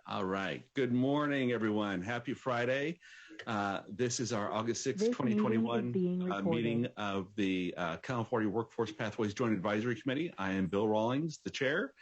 All right. Good morning, everyone. Happy Friday. This is our August 6th, 2021 meeting of the California Workforce Pathways Joint Advisory Committee. I am Bill Rawlings, the chair,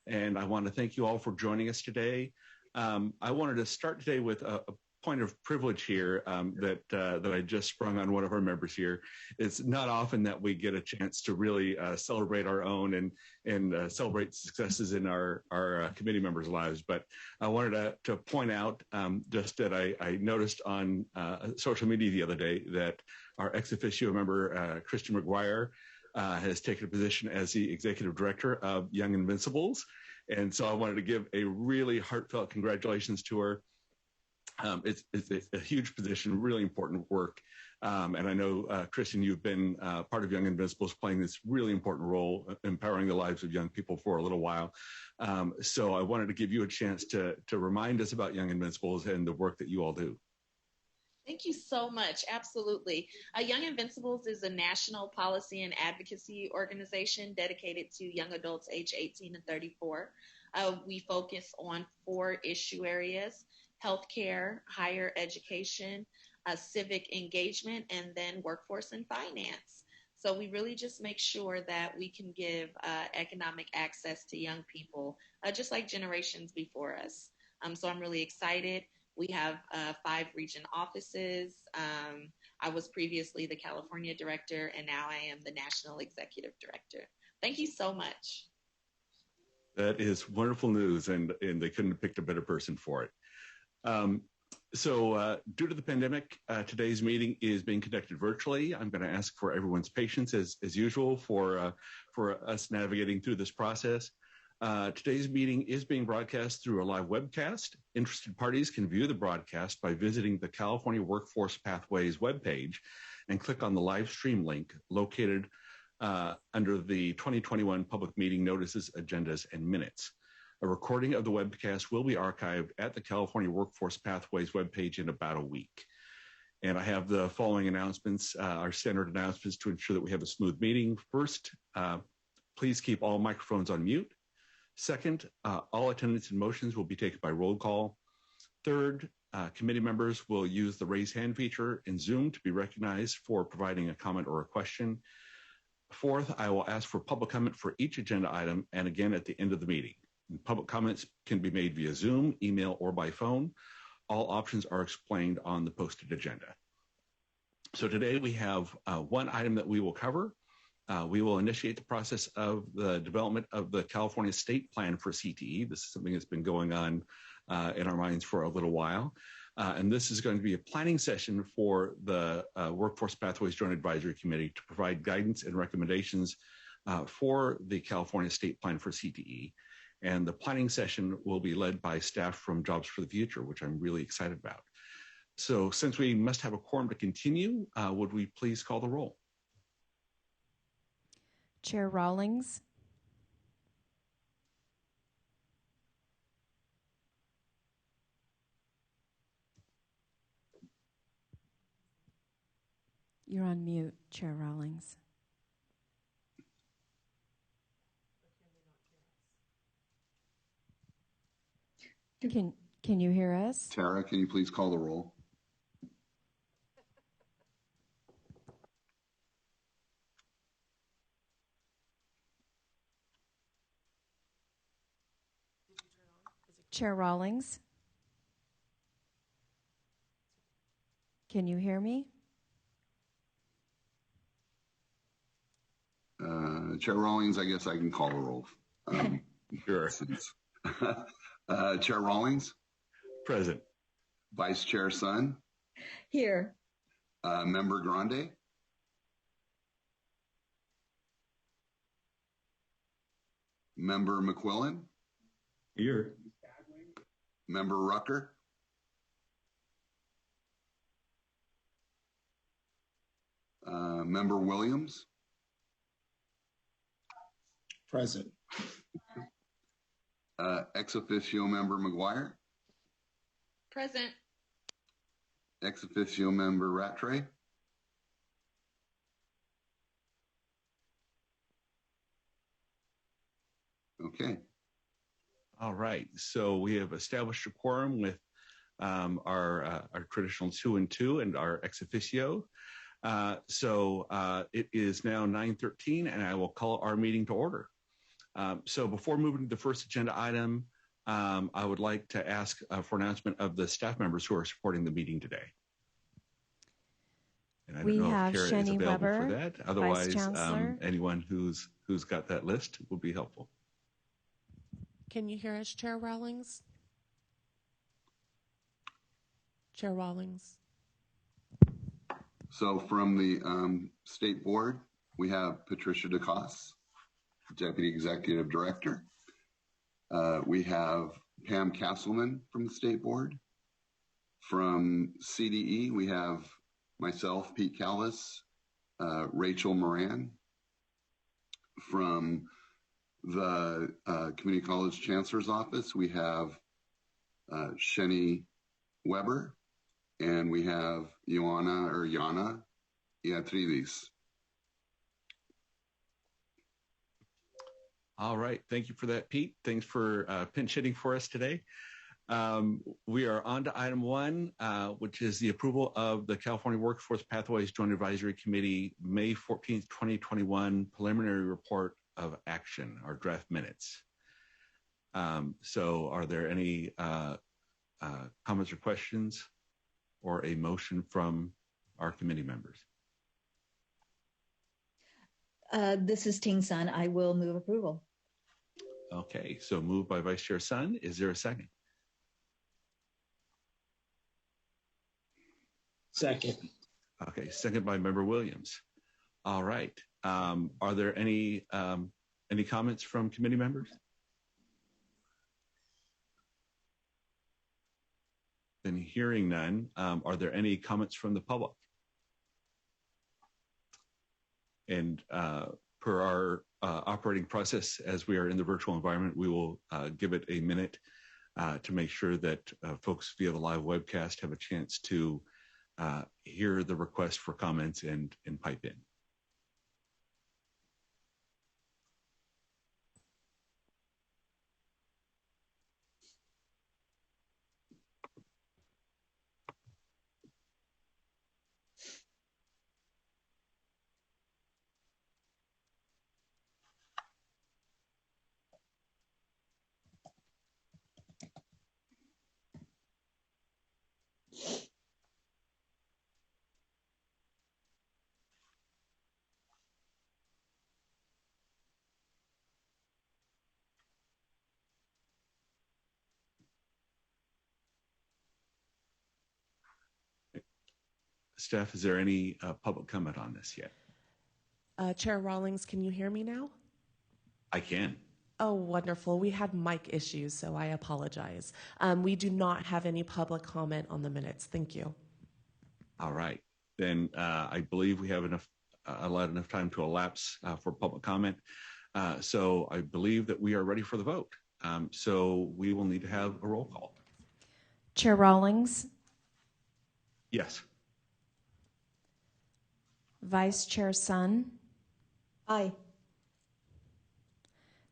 and I want to thank you all for joining us today. I wanted to start today with a point of privilege here that I just sprung on one of our members here. It's not often that we get a chance to really celebrate our own and celebrate successes in our committee members' lives. But I wanted to point out just that I noticed on social media the other day that our ex officio member, Christian McGuire, has taken a position as the executive director of Young Invincibles. And so I wanted to give a really heartfelt congratulations to her. It's a huge position, really important work. And I know, Christian, you've been part of Young Invincibles, playing this really important role, empowering the lives of young people for a little while. So I wanted to give you a chance to remind us about Young Invincibles and the work that you all do. Thank you so much. Absolutely. Young Invincibles is a national policy and advocacy organization dedicated to young adults age 18 to 34. We focus on 4 issue areas: healthcare, higher education, civic engagement, and then workforce and finance. So we really just make sure that we can give economic access to young people, just like generations before us. So I'm really excited. We have 5 region offices. I was previously the California director, and now I am the national executive director. Thank you so much. That is wonderful news, and they couldn't have picked a better person for it. So due to the pandemic, today's meeting is being conducted virtually. I'm going to ask for everyone's patience as usual for us navigating through this process. Today's meeting is being broadcast through a live webcast. Interested parties can view the broadcast by visiting the California Workforce Pathways webpage and click on the live stream link located under the 2021 public meeting notices, agendas, and minutes. A recording of the webcast will be archived at the California Workforce Pathways webpage in about a week. And I have the following announcements, our standard announcements to ensure that we have a smooth meeting. First, please keep all microphones on mute. Second, all attendance and motions will be taken by roll call. Third, committee members will use the raise hand feature in Zoom to be recognized for providing a comment or a question. Fourth, I will ask for public comment for each agenda item and again at the end of the meeting. Public comments can be made via Zoom, email, or by phone. All options are explained on the posted agenda. So today we have one item that we will cover. We will initiate the process of the development of the California State Plan for CTE. This is something that's been going on in our minds for a little while. And this is going to be a planning session for the Workforce Pathways Joint Advisory Committee to provide guidance and recommendations for the California State Plan for CTE. And the planning session will be led by staff from Jobs for the Future, which I'm really excited about. So since we must have a quorum to continue, would we please call the roll? Chair Rawlings. You're on mute, Chair Rawlings. Can you hear us? Tara, can you please call the roll? Chair Rawlings. Can you hear me? Chair Rawlings, I guess I can call the roll. Sure. Chair Rawlings? Present. Vice Chair Sun? Here. Member Grande? Member McQuillan? Here. Member Rucker? Member Williams? Present. Ex officio member McGuire? Present. Ex officio member Rattray? Okay. All right. So we have established a quorum with our traditional 2 and 2 and our ex officio. It is now 9:13, and I will call our meeting to order. So before moving to the first agenda item, I would like to ask for announcement of the staff members who are supporting the meeting today. And I don't know if Kara is available for that. Otherwise, anyone who's got that list will be helpful. Can you hear us, Chair Rawlings? Chair Rawlings. So from the State Board, we have Patricia DeCoste, Deputy Executive Director. We have Pam Castleman from the State Board. From CDE, we have myself, Pete Callis, Rachel Moran. From the Community College Chancellor's Office, we have Sheni Weber, and we have Yana Iatridis. All right. Thank you for that, Pete. Thanks for pinch hitting for us today. We are on to item 1, which is the approval of the California Workforce Pathways Joint Advisory Committee May 14th, 2021 preliminary report of action, or draft minutes. So are there any comments or questions or a motion from our committee members? This is Ting Sun. I will move approval. Okay, so moved by Vice Chair Sun. Is there a second? Second. Okay, second by Member Williams. All right. Are there any comments from committee members? Then hearing none, are there any comments from the public? And per our operating process, as we are in the virtual environment, we will give it a minute to make sure that folks via the live webcast have a chance to hear the request for comments and pipe in. Staff, is there any public comment on this yet? Chair Rawlings, can you hear me now? I can. Oh, wonderful. We had mic issues, so I apologize. We do not have any public comment on the minutes. Thank you. All right. Then I believe we have allowed enough time to elapse for public comment. So I believe that we are ready for the vote. So we will need to have a roll call. Chair Rawlings, Yes. Vice Chair Sun, Aye.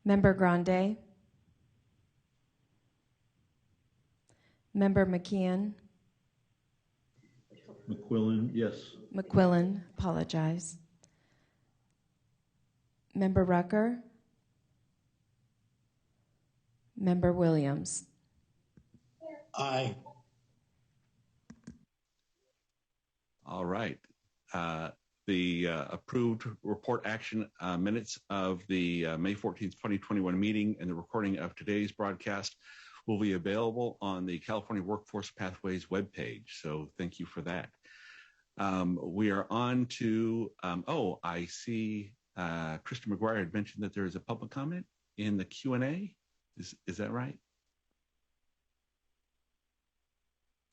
Member Grande, Member McKeon, McQuillan, yes. McQuillan, apologize. Member Rucker, Member Williams. Aye. All right. The approved report action minutes of the May 14th, 2021 meeting and the recording of today's broadcast will be available on the California Workforce Pathways webpage. So thank you for that. We are on to, I see Krista McGuire had mentioned that there is a public comment in the Q&A. Is that right?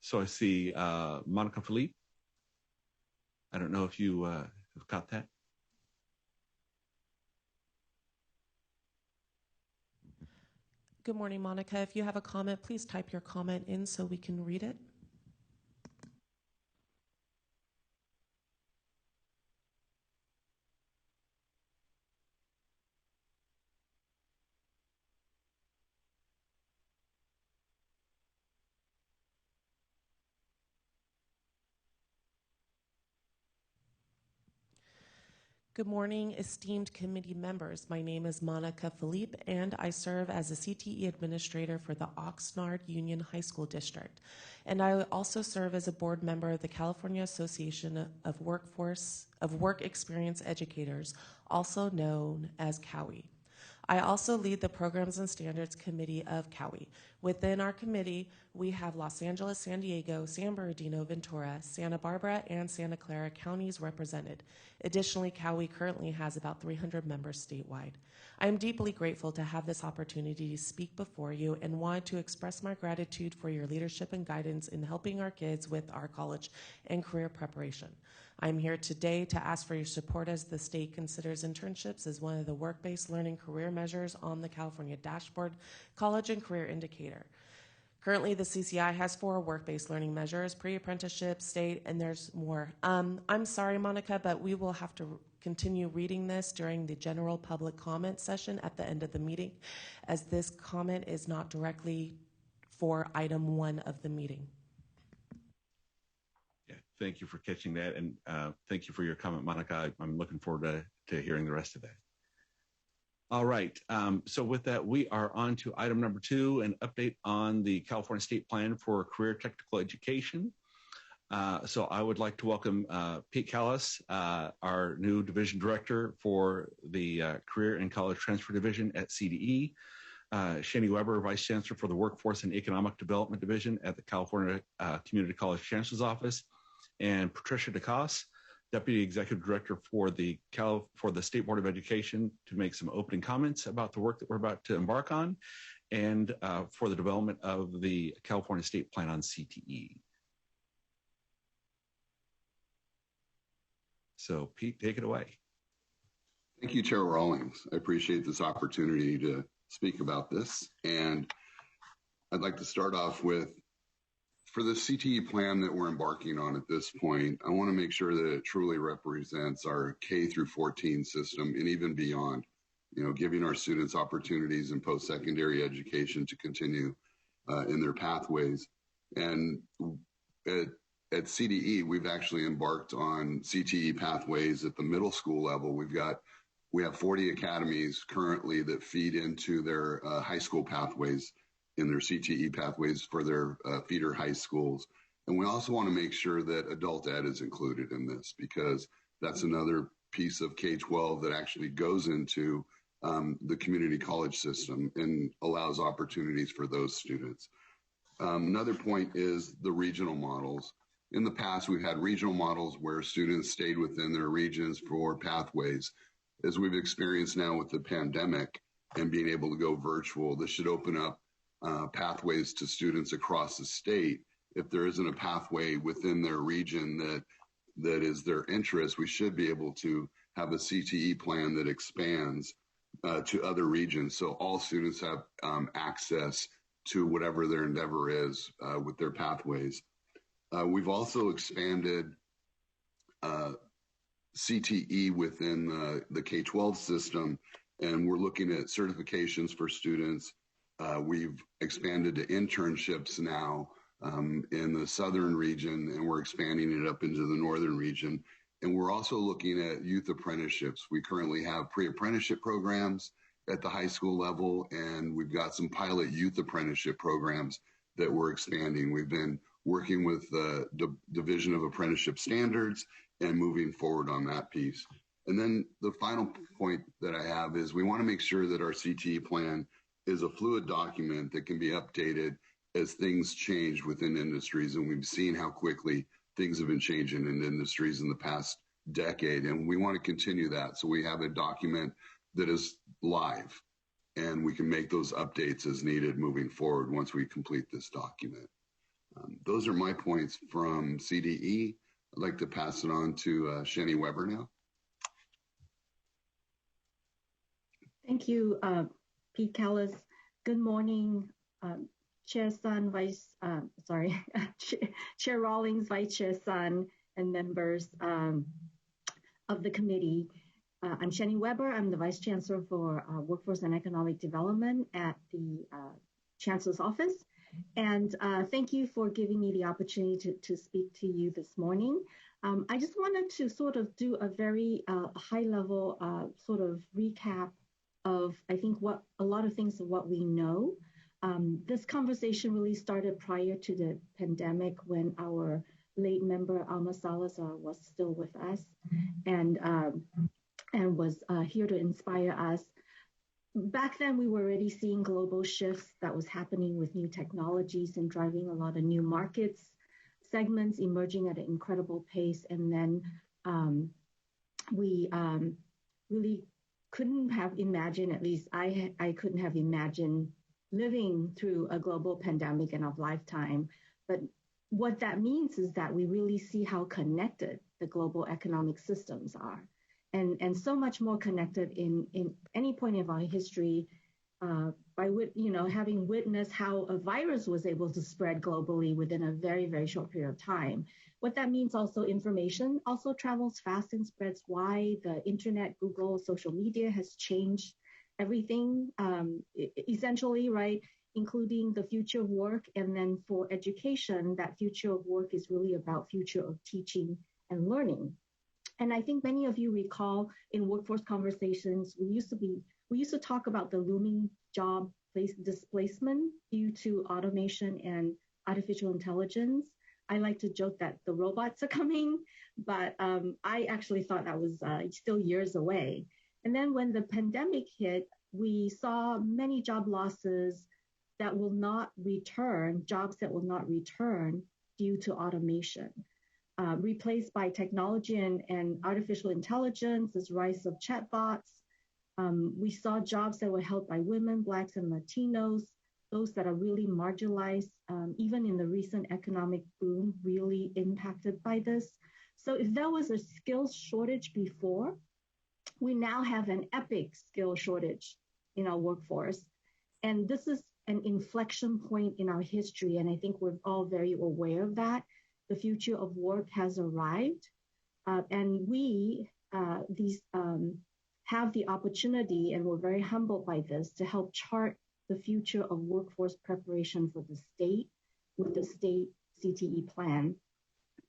So I see Monica Philippe. I don't know if you have caught that. Good morning, Monica. If you have a comment, please type your comment in so we can read it. Good morning, esteemed committee members. My name is Monica Philippe, and I serve as a CTE administrator for the Oxnard Union High School District. And I also serve as a board member of the California Association of Work Experience Educators, also known as CAWE. I also lead the Programs and Standards Committee of CAWE. Within our committee, we have Los Angeles, San Diego, San Bernardino, Ventura, Santa Barbara, and Santa Clara counties represented. Additionally, CAWE currently has about 300 members statewide. I am deeply grateful to have this opportunity to speak before you and want to express my gratitude for your leadership and guidance in helping our kids with our college and career preparation. I'm here today to ask for your support as the state considers internships as one of the work-based learning career measures on the California Dashboard College and Career Indicator. Currently, the CCI has 4 work-based learning measures: pre-apprenticeship, state, and there's more. I'm sorry, Monica, but we will have to continue reading this during the general public comment session at the end of the meeting, as this comment is not directly for item 1 of the meeting. Yeah, thank you for catching that, and thank you for your comment, Monica. I'm looking forward to hearing the rest of that. All right, so with that, we are on to item number 2, an update on the California State Plan for Career Technical Education. So I would like to welcome Pete Callis, our new division director for the Career and College Transfer Division at CDE, Shani Weber, Vice Chancellor for the Workforce and Economic Development Division at the California Community College Chancellor's Office, and Patricia DeCosse, Deputy Executive Director for the State Board of Education, to make some opening comments about the work that we're about to embark on, and for the development of the California State Plan on CTE. So Pete, take it away. Thank you, Chair Rawlings. I appreciate this opportunity to speak about this. And I'd like to start off with, for the CTE plan that we're embarking on at this point, I want to make sure that it truly represents our K through 14 system and even beyond, giving our students opportunities in post-secondary education to continue in their pathways. And at CDE, we've actually embarked on CTE pathways at the middle school level. We have 40 academies currently that feed into their high school pathways, in their CTE pathways for their feeder high schools. And we also want to make sure that adult ed is included in this, because that's another piece of K-12 that actually goes into the community college system and allows opportunities for those students. Another point is the regional models. In the past, we've had regional models where students stayed within their regions for pathways. As we've experienced now with the pandemic and being able to go virtual, this should open up pathways to students across the state. If there isn't a pathway within their region that is their interest, we should be able to have a CTE plan that expands to other regions, so all students have access to whatever their endeavor is with their pathways. We've also expanded CTE within the K-12 system, and we're looking at certifications for students. We've expanded to internships now in the southern region, and we're expanding it up into the northern region. And we're also looking at youth apprenticeships. We currently have pre-apprenticeship programs at the high school level, and we've got some pilot youth apprenticeship programs that we're expanding. We've been working with the Division of Apprenticeship Standards and moving forward on that piece. And then the final point that I have is we want to make sure that our CTE plan is a fluid document that can be updated as things change within industries. And we've seen how quickly things have been changing in industries in the past decade. And we want to continue that. So we have a document that is live, and we can make those updates as needed moving forward once we complete this document. Those are my points from CDE. I'd like to pass it on to Shani Weber now. Thank you, Pete Callis. Good morning, Chair Sun, Chair Rawlings, Vice Chair Sun, and members of the committee. I'm Shani Weber. I'm the Vice Chancellor for Workforce and Economic Development at the Chancellor's Office. And thank you for giving me the opportunity to speak to you this morning. I just wanted to sort of do a very high level sort of recap of, I think, what a lot of things of what we know. This conversation really started prior to the pandemic when our late member Alma Salazar was still with us and was here to inspire us. Back then, we were already seeing global shifts that was happening with new technologies and driving a lot of new markets, segments emerging at an incredible pace. And then we really couldn't have imagined, at least I couldn't have imagined living through a global pandemic in our lifetime. But what that means is that we really see how connected the global economic systems are. And so much more connected in any point of our history by having witnessed how a virus was able to spread globally within a very, very short period of time. What that means also, information also travels fast and spreads wide. The internet, Google, social media has changed everything, essentially, right? Including the future of work. And then for education, that future of work is really about future of teaching and learning. And I think many of you recall in workforce conversations, we used to talk about the looming job displacement due to automation and artificial intelligence. I like to joke that the robots are coming, but I actually thought that was still years away. And then when the pandemic hit, we saw many job losses that will not return, jobs that will not return due to automation. Replaced by technology and artificial intelligence, this rise of chatbots. We saw jobs that were held by women, Blacks, and Latinos, those that are really marginalized, even in the recent economic boom, really impacted by this. So if there was a skills shortage before, we now have an epic skill shortage in our workforce. And this is an inflection point in our history, and I think we're all very aware of that. The future of work has arrived, and we have the opportunity, and we're very humbled by this, to help chart the future of workforce preparation for the state with the state CTE plan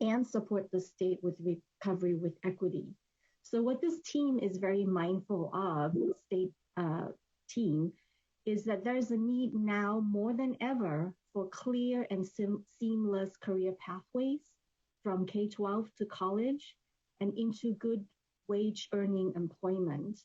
and support the state with recovery with equity. So what this team is very mindful of, the state team, is that there's a need now more than ever for clear and seamless career pathways from K-12 to college and into good wage earning employment,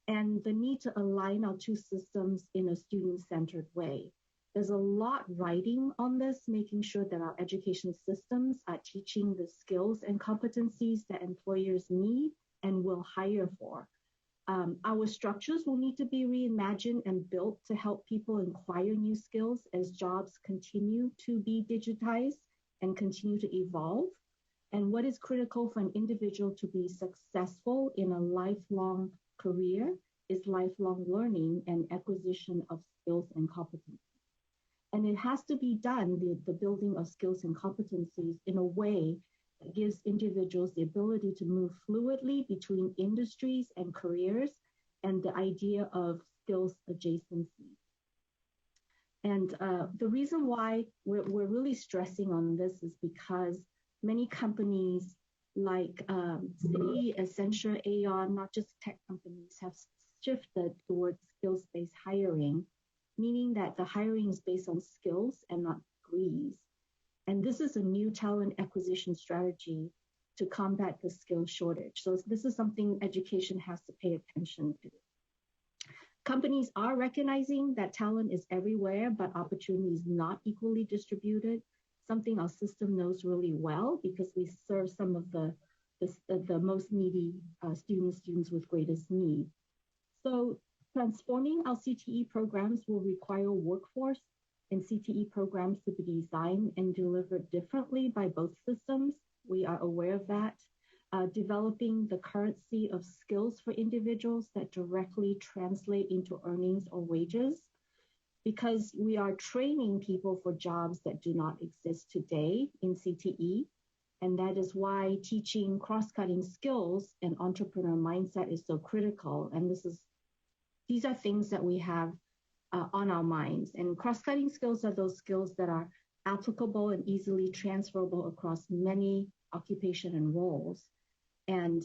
and the need to align our two systems in a student-centered way. There's a lot riding on this, making sure that our education systems are teaching the skills and competencies that employers need and will hire for. Our structures will need to be reimagined and built to help people acquire new skills as jobs continue to be digitized and continue to evolve. And what is critical for an individual to be successful in a lifelong career is lifelong learning and acquisition of skills and competencies. And it has to be done, the building of skills and competencies, in a way that gives individuals the ability to move fluidly between industries and careers, and the idea of skills adjacency. And the reason why we're really stressing on this is because many companies like Citi, Accenture, Aon, not just tech companies, have shifted towards skills-based hiring, meaning that the hiring is based on skills and not degrees. And this is a new talent acquisition strategy to combat the skill shortage. So this is something education has to pay attention to. Companies are recognizing that talent is everywhere, but opportunity is not equally distributed, something our system knows really well because we serve some of the most needy students with greatest need. So transforming our CTE programs will require workforce and CTE programs to be designed and delivered differently by both systems. We are aware of that. Developing the currency of skills for individuals that directly translate into earnings or wages, because we are training people for jobs that do not exist today in CTE. And that is why teaching cross-cutting skills and entrepreneur mindset is so critical. And these are things that we have on our minds. And cross-cutting skills are those skills that are applicable and easily transferable across many occupation and roles. And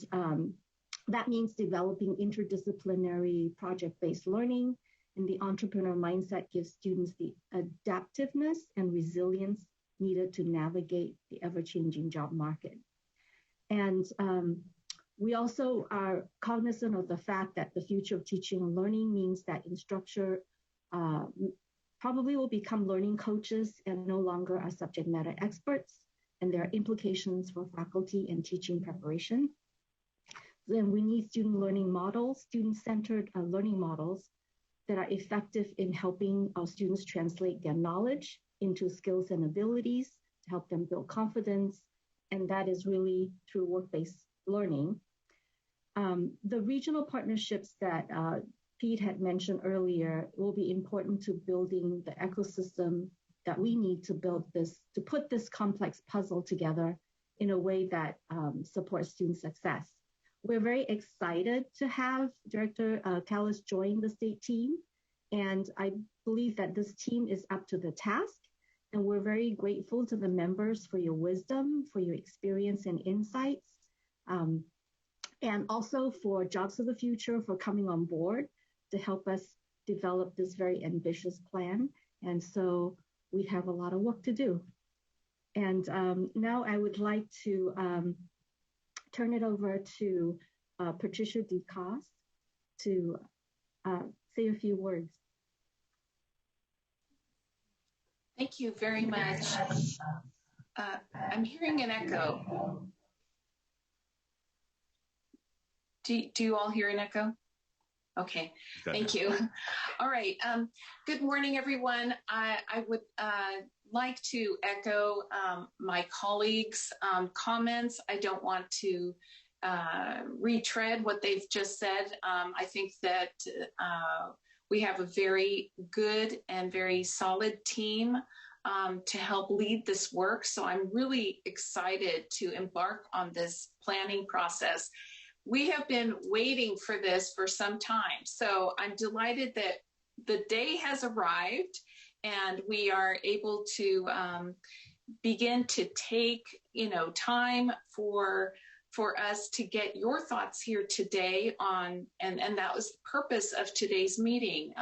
that means developing interdisciplinary project-based learning, and the entrepreneur mindset gives students the adaptiveness and resilience needed to navigate the ever-changing job market. And we also are cognizant of the fact that the future of teaching and learning means that instructors probably will become learning coaches and no longer are subject matter experts, and there are implications for faculty and teaching preparation. Then we need student learning models, student-centered learning models that are effective in helping our students translate their knowledge into skills and abilities to help them build confidence, and that is really through work-based learning. The regional partnerships that Pete had mentioned earlier will be important to building the ecosystem that we need to build this, to put this complex puzzle together in a way that supports student success. We're very excited to have Director Callis join the state team, and I believe that this team is up to the task, and we're very grateful to the members for your wisdom, for your experience and insights, and also for Jobs of the Future for coming on board to help us develop this very ambitious plan. And so we have a lot of work to do. And now I would like to turn it over to Patricia DeCoste to say a few words. Thank you very much. I'm hearing an echo. Do you all hear an echo? Okay, thank you. All right, good morning, everyone. I would like to echo my colleagues' comments. I don't want to retread what they've just said. I think that we have a very good and very solid team to help lead this work. So I'm really excited to embark on this planning process. We have been waiting for this for some time. So I'm delighted that the day has arrived and we are able to begin to take, time for us to get your thoughts here today on, and that was the purpose of today's meeting.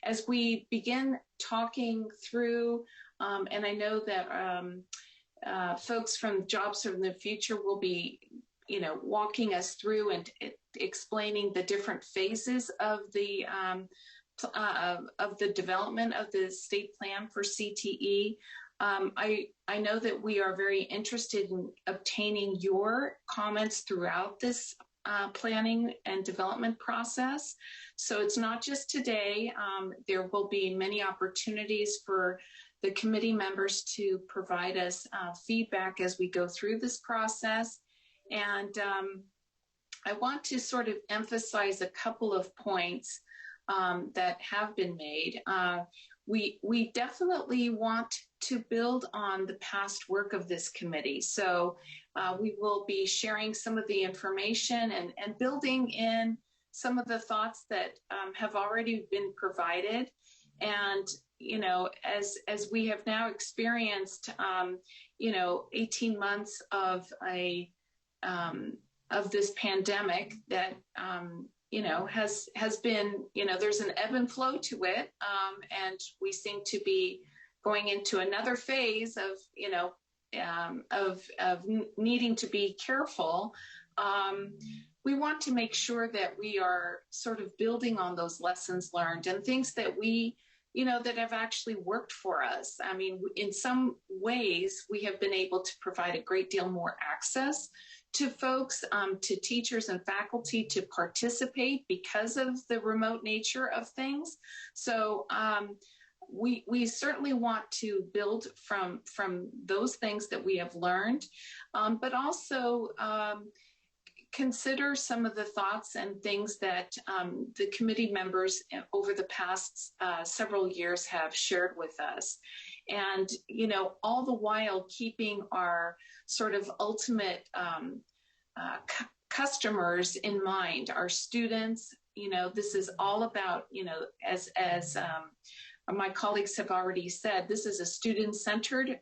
As we begin talking through, and I know that folks from Jobs from the Future will be walking us through and explaining the different phases of the development of the state plan for CTE. I know that we are very interested in obtaining your comments throughout this planning and development process. So it's not just today. There will be many opportunities for the committee members to provide us feedback as we go through this process. And I want to sort of emphasize a couple of points that have been made. We definitely want to build on the past work of this committee. So we will be sharing some of the information and building in some of the thoughts that have already been provided. And, as we have now experienced, 18 months of this pandemic that, has been, there's an ebb and flow to it. And we seem to be going into another phase of, of needing to be careful. We want to make sure that we are sort of building on those lessons learned and things that we, that have actually worked for us. I mean, in some ways, we have been able to provide a great deal more access to folks, to teachers and faculty to participate because of the remote nature of things. So we certainly want to build from those things that we have learned, but also consider some of the thoughts and things that the committee members over the past several years have shared with us. And, all the while keeping our sort of ultimate customers in mind, our students. This is all about, as my colleagues have already said, this is a student-centered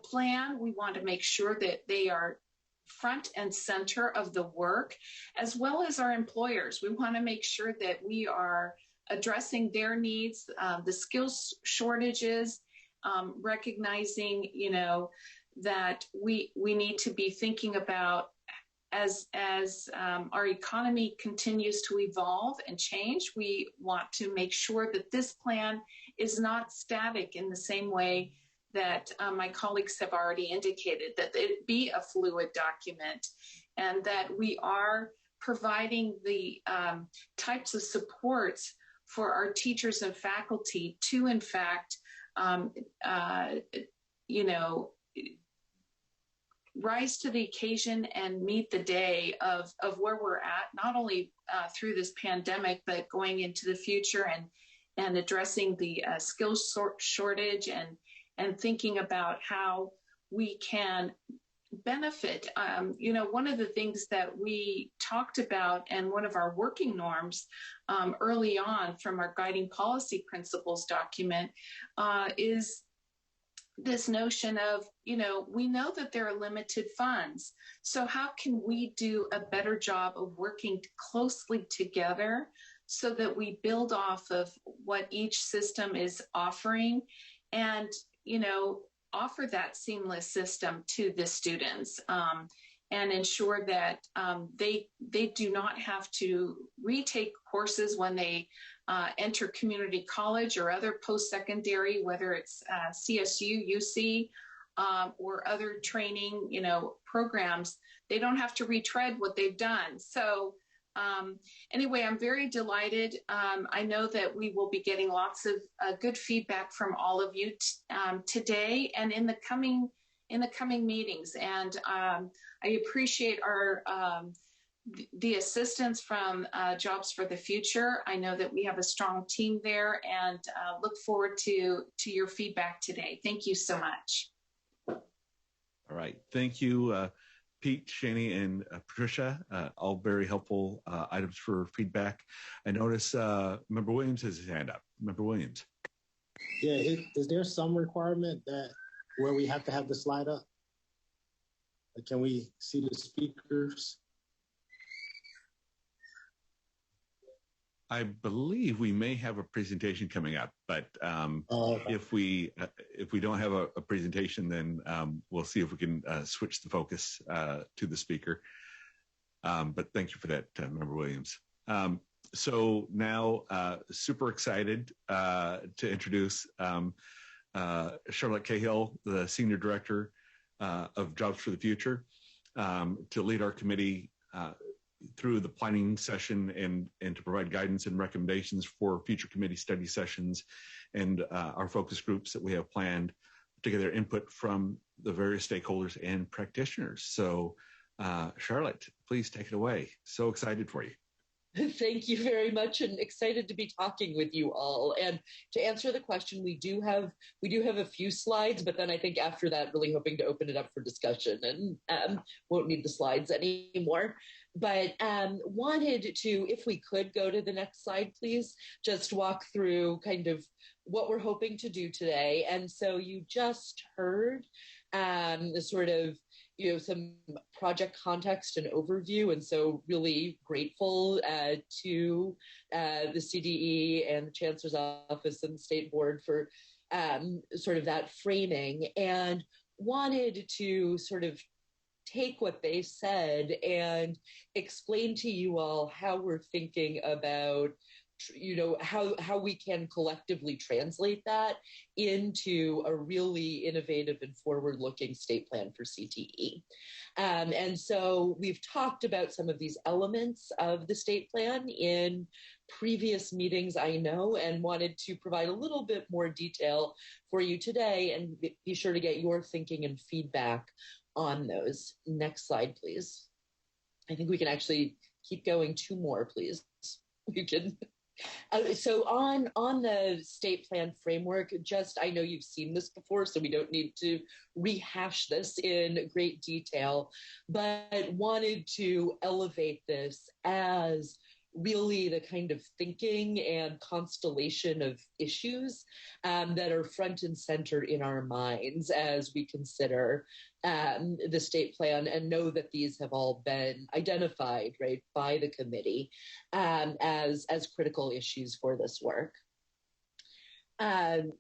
plan. We want to make sure that they are front and center of the work, as well as our employers. We want to make sure that we are addressing their needs, the skills shortages, recognizing, that we need to be thinking about as our economy continues to evolve and change. We want to make sure that this plan is not static in the same way that my colleagues have already indicated, that it be a fluid document, and that we are providing the types of supports for our teachers and faculty to, in fact, rise to the occasion and meet the day of where we're at, not only through this pandemic, but going into the future and addressing the skills shortage and thinking about how we can benefit. One of the things that we talked about and one of our working norms early on from our guiding policy principles document is this notion of, we know that there are limited funds. So how can we do a better job of working closely together so that we build off of what each system is offering and, offer that seamless system to the students and ensure that they do not have to retake courses when they enter community college or other post-secondary, whether it's CSU, UC, or other training, programs. They don't have to retread what they've done. So anyway, I'm very delighted. I know that we will be getting lots of good feedback from all of you today and in the coming meetings. And I appreciate the assistance from Jobs for the Future. I know that we have a strong team there, and look forward to your feedback today. Thank you so much. All right. Thank you, Pete, Shani, and Patricia. All very helpful items for feedback. I notice Member Williams has his hand up. Member Williams. Yeah, is there some requirement that where we have to have the slide up? Can we see the speakers? I believe we may have a presentation coming up, but Okay. if we don't have a presentation, then we'll see if we can switch the focus to the speaker. But thank you for that, Member Williams. So now, super excited to introduce Charlotte Cahill, the Senior Director of Jobs for the Future, to lead our committee through the planning session and to provide guidance and recommendations for future committee study sessions and our focus groups that we have planned to gather input from the various stakeholders and practitioners. So Charlotte, please take it away. So excited for you. Thank you very much, and excited to be talking with you all. And to answer the question, we do have a few slides, but then I think after that, really hoping to open it up for discussion and won't need the slides anymore. But wanted to, if we could go to the next slide, please, just walk through kind of what we're hoping to do today. And so you just heard the sort of, some project context and overview. And so really grateful to the CDE and the Chancellor's Office and the State Board for sort of that framing, and wanted to sort of take what they said and explain to you all how we're thinking about how we can collectively translate that into a really innovative and forward-looking state plan for CTE. And so we've talked about some of these elements of the state plan in previous meetings, I know, and wanted to provide a little bit more detail for you today and be sure to get your thinking and feedback on those. Next slide, please. I think we can actually keep going. Two more, please. We can. So on the state plan framework, I know you've seen this before, so we don't need to rehash this in great detail, but wanted to elevate this as really the kind of thinking and constellation of issues that are front and center in our minds as we consider the state plan, and know that these have all been identified, right, by the committee as critical issues for this work.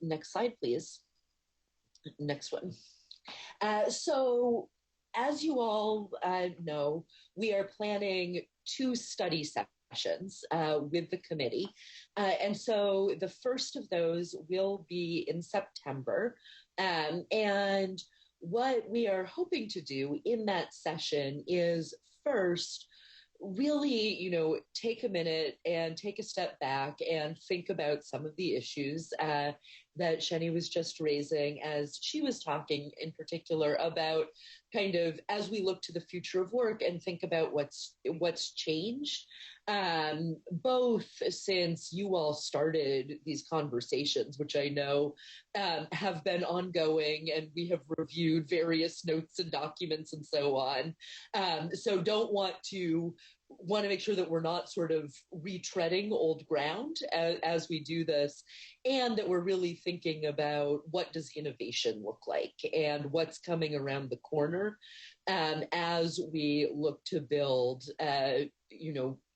Next slide, please. Next one. So as you all know, we are planning 2 study sessions with the committee. And so the first of those will be in September. And what we are hoping to do in that session is first, really, take a minute and take a step back and think about some of the issues that Sheni was just raising as she was talking in particular about kind of as we look to the future of work and think about what's changed, both since you all started these conversations, which I know have been ongoing, and we have reviewed various notes and documents and so on. So want to make sure that we're not sort of retreading old ground as we do this, and that we're really thinking about what does innovation look like and what's coming around the corner as we look to build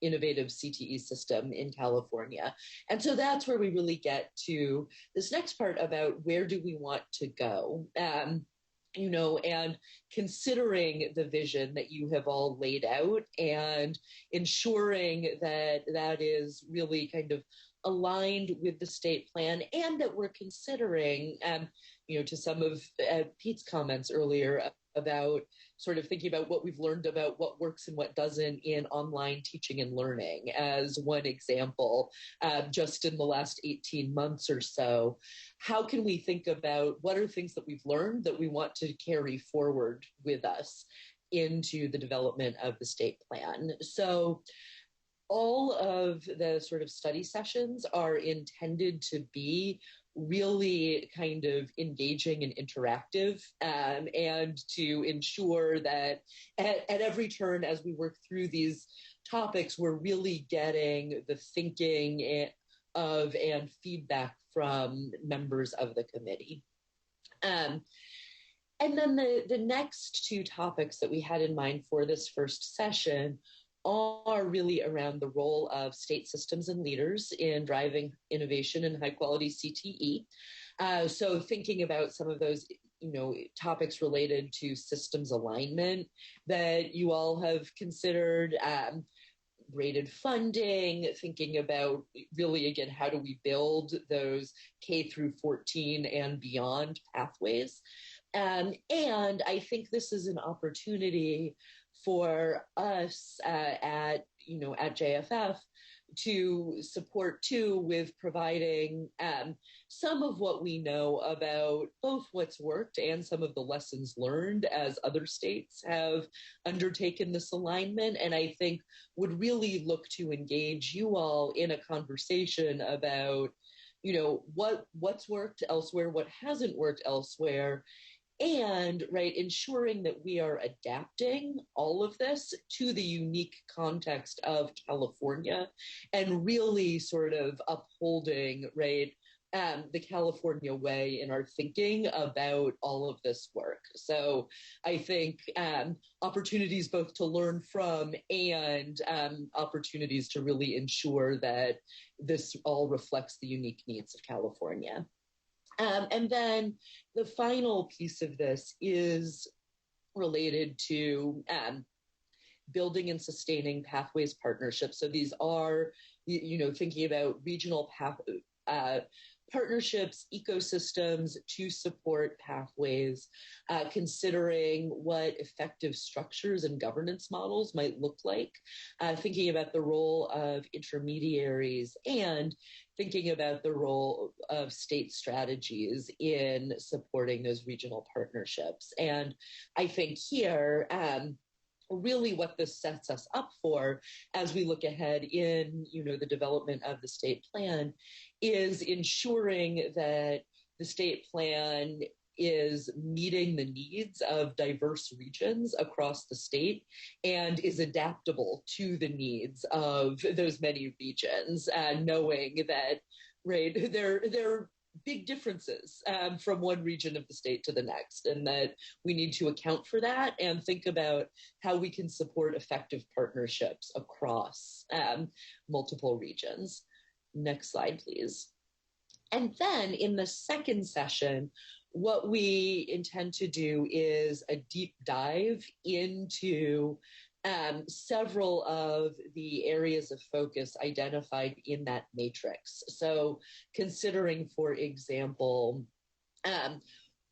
innovative CTE system in California. And so that's where we really get to this next part about where do we want to go. And considering the vision that you have all laid out and ensuring that that is really kind of aligned with the state plan, and that we're considering, to some of Pete's comments earlier about sort of thinking about what we've learned about what works and what doesn't in online teaching and learning as one example, just in the last 18 months or so. How can we think about what are things that we've learned that we want to carry forward with us into the development of the state plan? So all of the sort of study sessions are intended to be really kind of engaging and interactive, and to ensure that at every turn as we work through these topics, we're really getting the thinking of and feedback from members of the committee. And then the next 2 topics that we had in mind for this first session are really around the role of state systems and leaders in driving innovation and high quality CTE. So thinking about some of those, topics related to systems alignment that you all have considered, rated funding, thinking about really, again, how do we build those K through 14 and beyond pathways. And I think this is an opportunity for us at JFF to support too with providing some of what we know about both what's worked and some of the lessons learned as other states have undertaken this alignment. And I think would really look to engage you all in a conversation about, what's worked elsewhere, what hasn't worked elsewhere, and ensuring that we are adapting all of this to the unique context of California and really sort of upholding the California way in our thinking about all of this work. So I think opportunities both to learn from and opportunities to really ensure that this all reflects the unique needs of California. And then the final piece of this is related to building and sustaining pathways partnerships. So these are, thinking about regional partnerships, ecosystems to support pathways, considering what effective structures and governance models might look like, thinking about the role of intermediaries, and thinking about the role of state strategies in supporting those regional partnerships. And I think here, really what this sets us up for as we look ahead in, the development of the state plan is ensuring that the state plan is meeting the needs of diverse regions across the state and is adaptable to the needs of those many regions, knowing that, right, there are big differences from one region of the state to the next, and that we need to account for that and think about how we can support effective partnerships across multiple regions. Next slide, please. And then in the second session, what we intend to do is a deep dive into several of the areas of focus identified in that matrix. So considering, for example,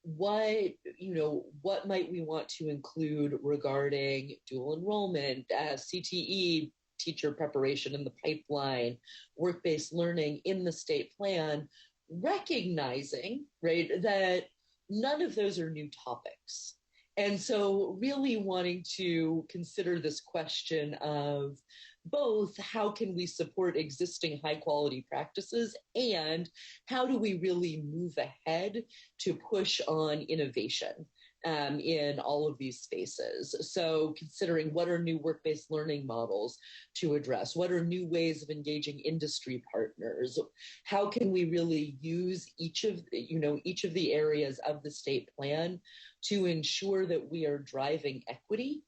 what might we want to include regarding dual enrollment, CTE, teacher preparation in the pipeline, work-based learning in the state plan, recognizing, right, that none of those are new topics. And so really wanting to consider this question of both how can we support existing high quality practices and how do we really move ahead to push on innovation in all of these spaces. So considering what are new work-based learning models to address, what are new ways of engaging industry partners, how can we really use each of the areas of the state plan to ensure that we are driving equity,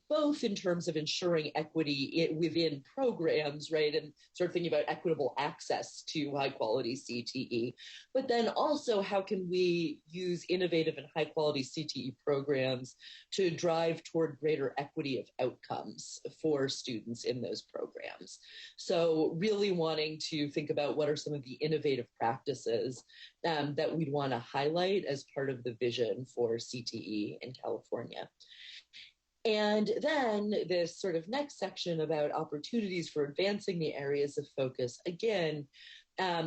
both in terms of ensuring equity within programs, right, and sort of thinking about equitable access to high quality CTE, but then also how can we use innovative and high quality CTE programs to drive toward greater equity of outcomes for students in those programs. So really wanting to think about what are some of the innovative practices that we'd want to highlight as part of the vision for CTE in California. And then this sort of next section about opportunities for advancing the areas of focus, again,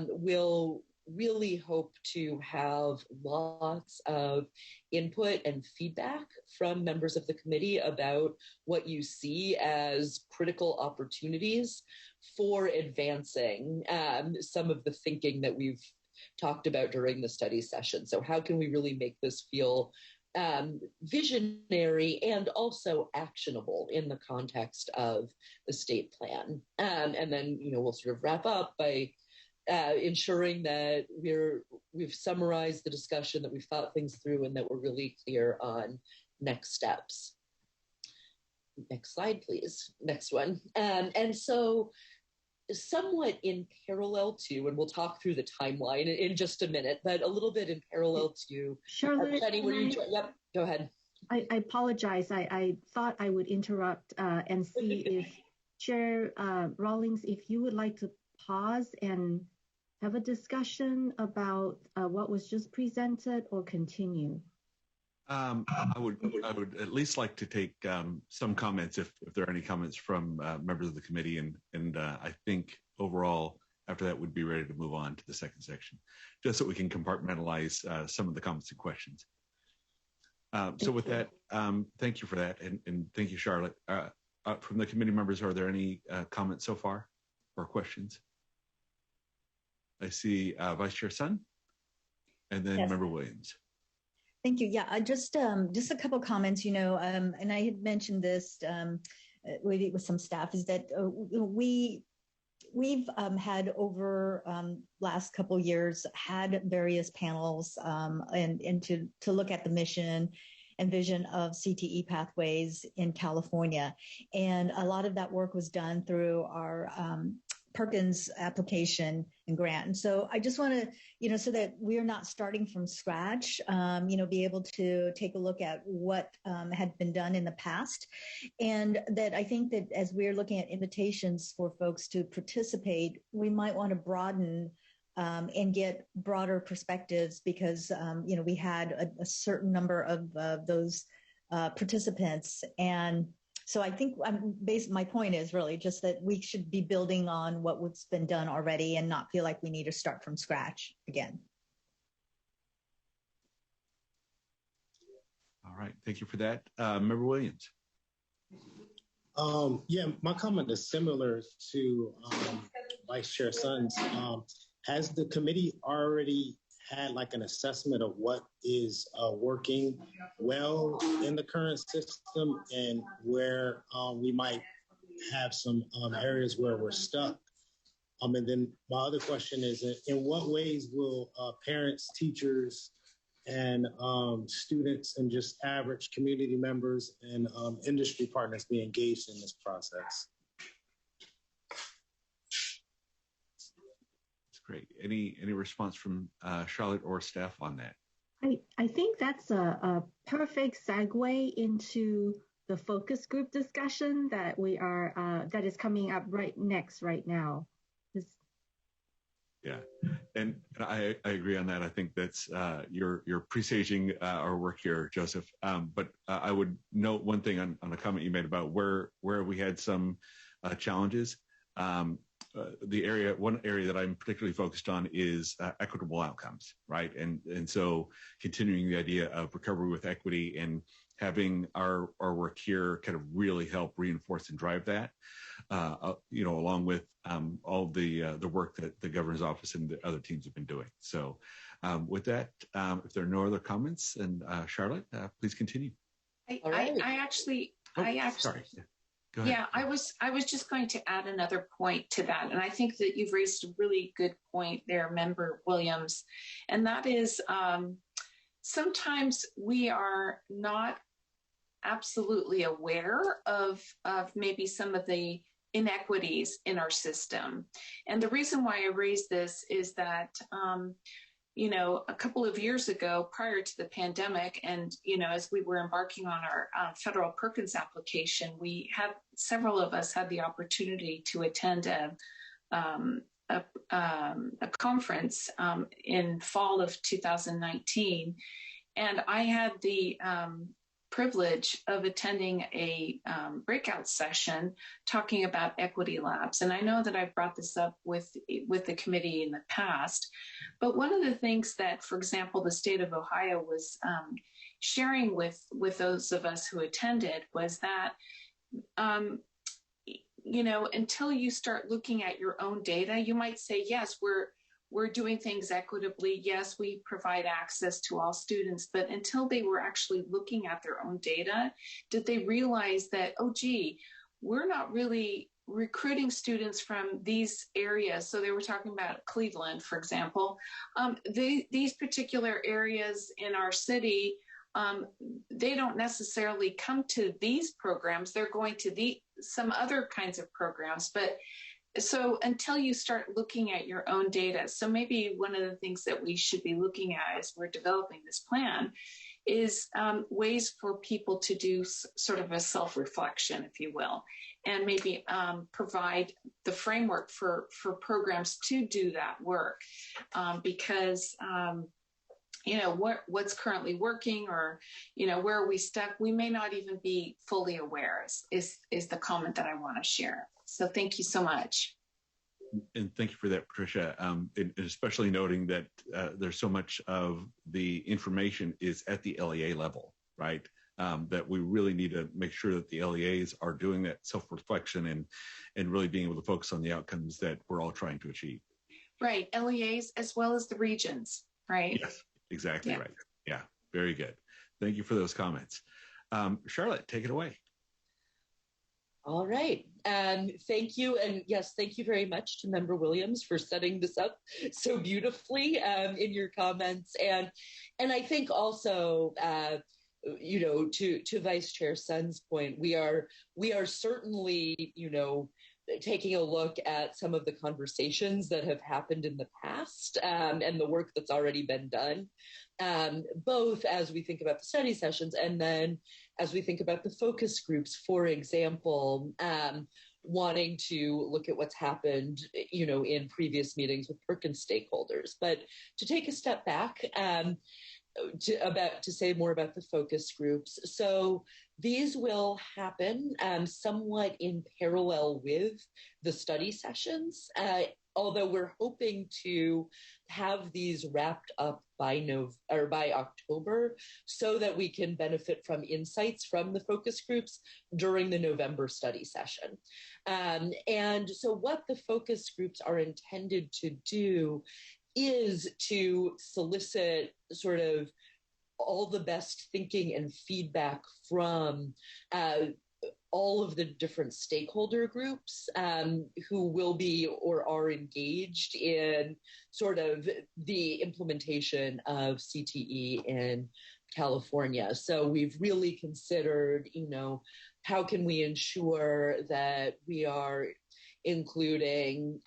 we'll really hope to have lots of input and feedback from members of the committee about what you see as critical opportunities for advancing some of the thinking that we've talked about during the study session. So how can we really make this feel visionary and also actionable in the context of the state plan. And then, we'll sort of wrap up by ensuring that we've summarized the discussion, that we've thought things through, and that we're really clear on next steps. Next slide, please. Next one. And so somewhat in parallel to, and we'll talk through the timeline in just a minute, but a little bit in parallel to Charlotte, Jenny, yep, go ahead. I apologize. I thought I would interrupt and see if Chair Rawlings, if you would like to pause and have a discussion about what was just presented, or continue. I would at least like to take some comments if there are any comments from members of the committee, and I think overall after that we'd be ready to move on to the second section, just so we can compartmentalize some of the comments and questions. So with that, thank you for that, and thank you, Charlotte. From the committee members, are there any comments so far or questions? I see Vice Chair Sun, and then Member Williams. Thank you. Yeah, just a couple of comments, and I had mentioned this with some staff, is that we've had over last couple of years had various panels and to look at the mission and vision of CTE pathways in California. And a lot of that work was done through our Perkins application and grant. And so I just want to, so that we're not starting from scratch, be able to take a look at what had been done in the past. And that I think that as we're looking at invitations for folks to participate, we might want to broaden and get broader perspectives, because, we had a certain number of those participants. And so I think my point is really just that we should be building on what's been done already and not feel like we need to start from scratch again. All right, thank you for that. Member Williams. Yeah, my comment is similar to Vice Chair Sun's. Has the committee already had like an assessment of what is working well in the current system and where we might have some areas where we're stuck. And then my other question is, in what ways will parents, teachers, and students and just average community members and industry partners be engaged in this process? That's great. Any response from Charlotte or staff on that? I think that's a perfect segue into the focus group discussion that that is coming up right now. Yeah, and I agree on that. I think that's you're presaging our work here, Joseph. But I would note one thing on a comment you made about where we had some challenges. One area that I'm particularly focused on is equitable outcomes, right? And so continuing the idea of recovery with equity and having our work here kind of really help reinforce and drive that, along with all the work that the governor's office and the other teams have been doing. So with that, if there are no other comments, and Charlotte, please continue. I actually. Sorry. Go ahead. Yeah, I was just going to add another point to that. And I think that you've raised a really good point there, Member Williams. And that is sometimes we are not absolutely aware of maybe some of the inequities in our system. And the reason why I raise this is that, a couple of years ago, prior to the pandemic, and, as we were embarking on our federal Perkins application, several of us had the opportunity to attend a conference in fall of 2019. And I had the privilege of attending a breakout session talking about equity labs. And I know that I've brought this up with the committee in the past, but one of the things that, for example, the state of Ohio was sharing with those of us who attended was that, until you start looking at your own data, you might say, yes, we're doing things equitably. Yes, we provide access to all students, but until they were actually looking at their own data, did they realize that, we're not really recruiting students from these areas. So they were talking about Cleveland, for example. These particular areas in our city, they don't necessarily come to these programs. They're going to some other kinds of programs, but so until you start looking at your own data, so maybe one of the things that we should be looking at as we're developing this plan is ways for people to do sort of a self-reflection, if you will, and maybe provide the framework for programs to do that work, because what's currently working, or where are we stuck, we may not even be fully aware, is the comment that I want to share. So thank you so much. And thank you for that, Patricia. And especially noting that there's so much of the information is at the LEA level, right? That we really need to make sure that the LEAs are doing that self-reflection and really being able to focus on the outcomes that we're all trying to achieve. Right, LEAs as well as the regions, right? Yes, exactly right. Yeah, very good. Thank you for those comments. Charlotte, take it away. All right. Thank you. And yes, thank you very much to Member Williams for setting this up so beautifully in your comments. And I think also, to Vice Chair Sun's point, we are certainly, taking a look at some of the conversations that have happened in the past and the work that's already been done, both as we think about the study sessions and then as we think about the focus groups, for example, wanting to look at what's happened, in previous meetings with Perkins stakeholders. But to take a step back, to say more about the focus groups. So these will happen somewhat in parallel with the study sessions, although we're hoping to have these wrapped up by October so that we can benefit from insights from the focus groups during the November study session. And so what the focus groups are intended to do is to solicit sort of all the best thinking and feedback from all of the different stakeholder groups who will be or are engaged in sort of the implementation of CTE in California. So we've really considered, how can we ensure that we are including,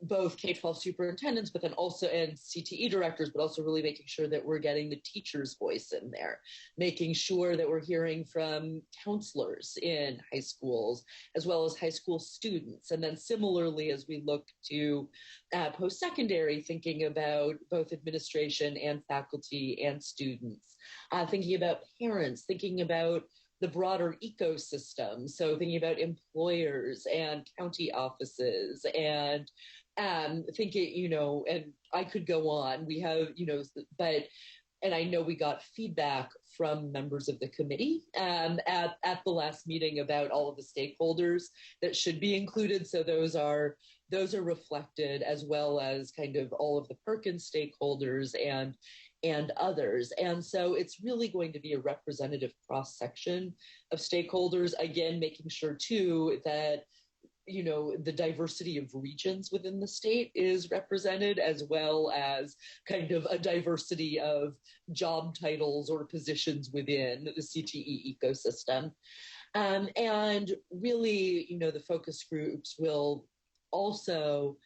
both K-12 superintendents, but then also and CTE directors, but also really making sure that we're getting the teacher's voice in there, making sure that we're hearing from counselors in high schools, as well as high school students. And then similarly, as we look to post-secondary, thinking about both administration and faculty and students, thinking about parents, thinking about the broader ecosystem. So thinking about employers and county offices and thinking, and I could go on. We have, and I know we got feedback from members of the committee at the last meeting about all of the stakeholders that should be included. So those are reflected, as well as kind of all of the Perkins stakeholders and others. And so it's really going to be a representative cross-section of stakeholders, again, making sure too that the diversity of regions within the state is represented, as well as kind of a diversity of job titles or positions within the CTE ecosystem. And really, the focus groups will also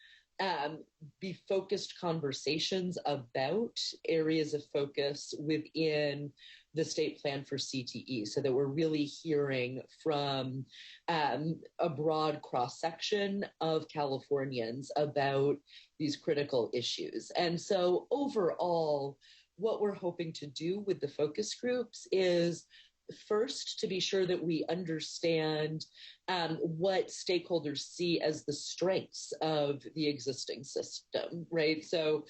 be focused conversations about areas of focus within the state plan for CTE, so that we're really hearing from a broad cross-section of Californians about these critical issues. And so overall, what we're hoping to do with the focus groups is first to be sure that we understand what stakeholders see as the strengths of the existing system, right? So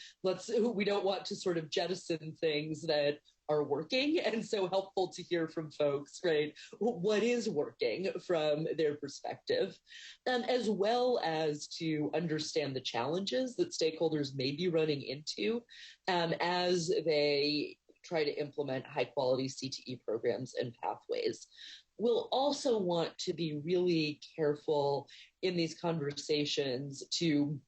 we don't want to sort of jettison things that are working, and so helpful to hear from folks, right, what is working from their perspective, as well as to understand the challenges that stakeholders may be running into as they try to implement high quality CTE programs and pathways. We'll also want to be really careful in these conversations to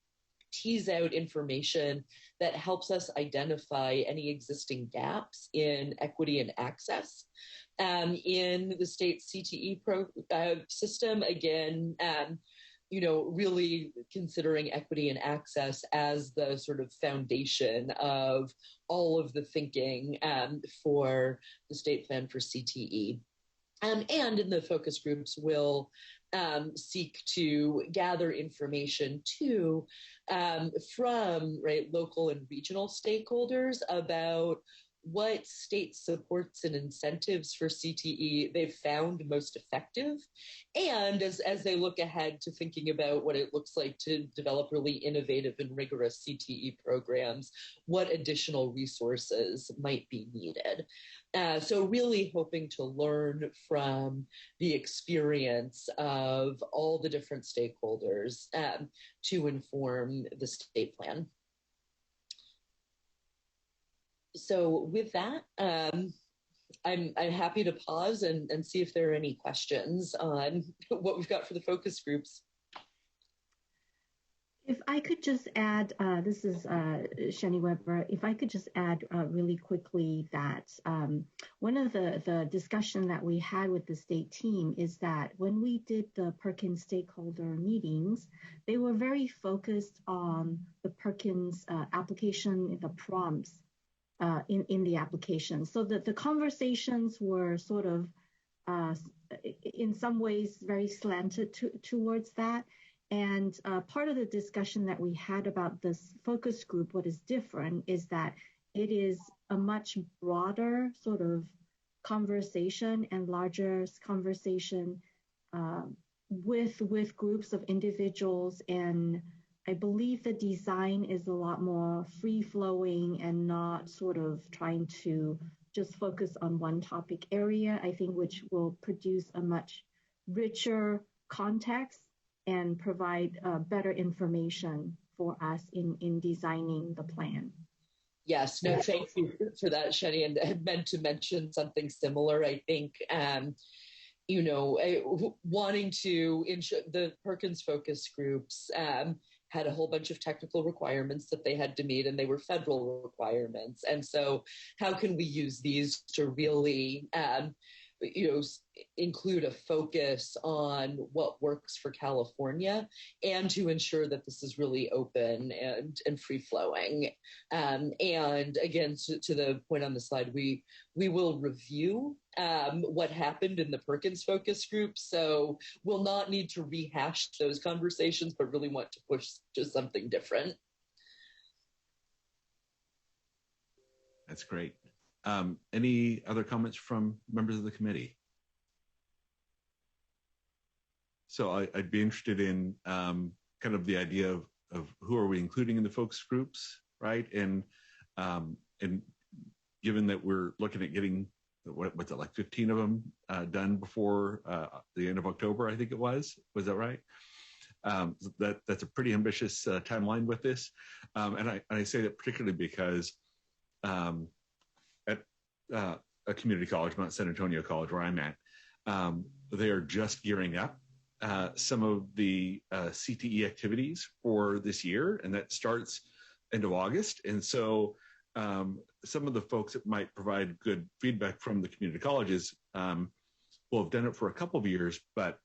tease out information that helps us identify any existing gaps in equity and access in the state CTE system. Again, really considering equity and access as the sort of foundation of all of the thinking for the state plan for CTE. And in the focus groups, we'll seek to gather information too from local and regional stakeholders about what state supports and incentives for CTE they've found most effective. And as they look ahead to thinking about what it looks like to develop really innovative and rigorous CTE programs, what additional resources might be needed. So really hoping to learn from the experience of all the different stakeholders to inform the state plan. So with that, I'm happy to pause and see if there are any questions on what we've got for the focus groups. If I could just add, this is Shani Weber, if I could just add really quickly that one of the discussion that we had with the state team is that when we did the Perkins stakeholder meetings, they were very focused on the Perkins application, the prompts in the application. So that the conversations were sort of, in some ways, very slanted towards that. And part of the discussion that we had about this focus group, what is different is that it is a much broader sort of conversation and larger conversation with groups of individuals. And I believe the design is a lot more free-flowing and not sort of trying to just focus on one topic area, I think, which will produce a much richer context and provide better information for us in designing the plan. Yes, no, thank you for that, Shani. And I meant to mention something similar. I think, wanting to ensure the Perkins focus groups had a whole bunch of technical requirements that they had to meet, and they were federal requirements. And so how can we use these to really, include a focus on what works for California, and to ensure that this is really open and free flowing. And again, to the point on the slide, we will review what happened in the Perkins focus group. So we'll not need to rehash those conversations, but really want to push to something different. That's great. Any other comments from members of the committee? So I'd be interested in kind of the idea of who are we including in the focus groups, right? And given that we're looking at getting, what's it, like 15 of them done before the end of October, I think it was that right? That's a pretty ambitious timeline with this. And I say that particularly because at a community college, Mount San Antonio College, where I'm at, they are just gearing up some of the CTE activities for this year, and that starts end of August. And so some of the folks that might provide good feedback from the community colleges will have done it for a couple of years, but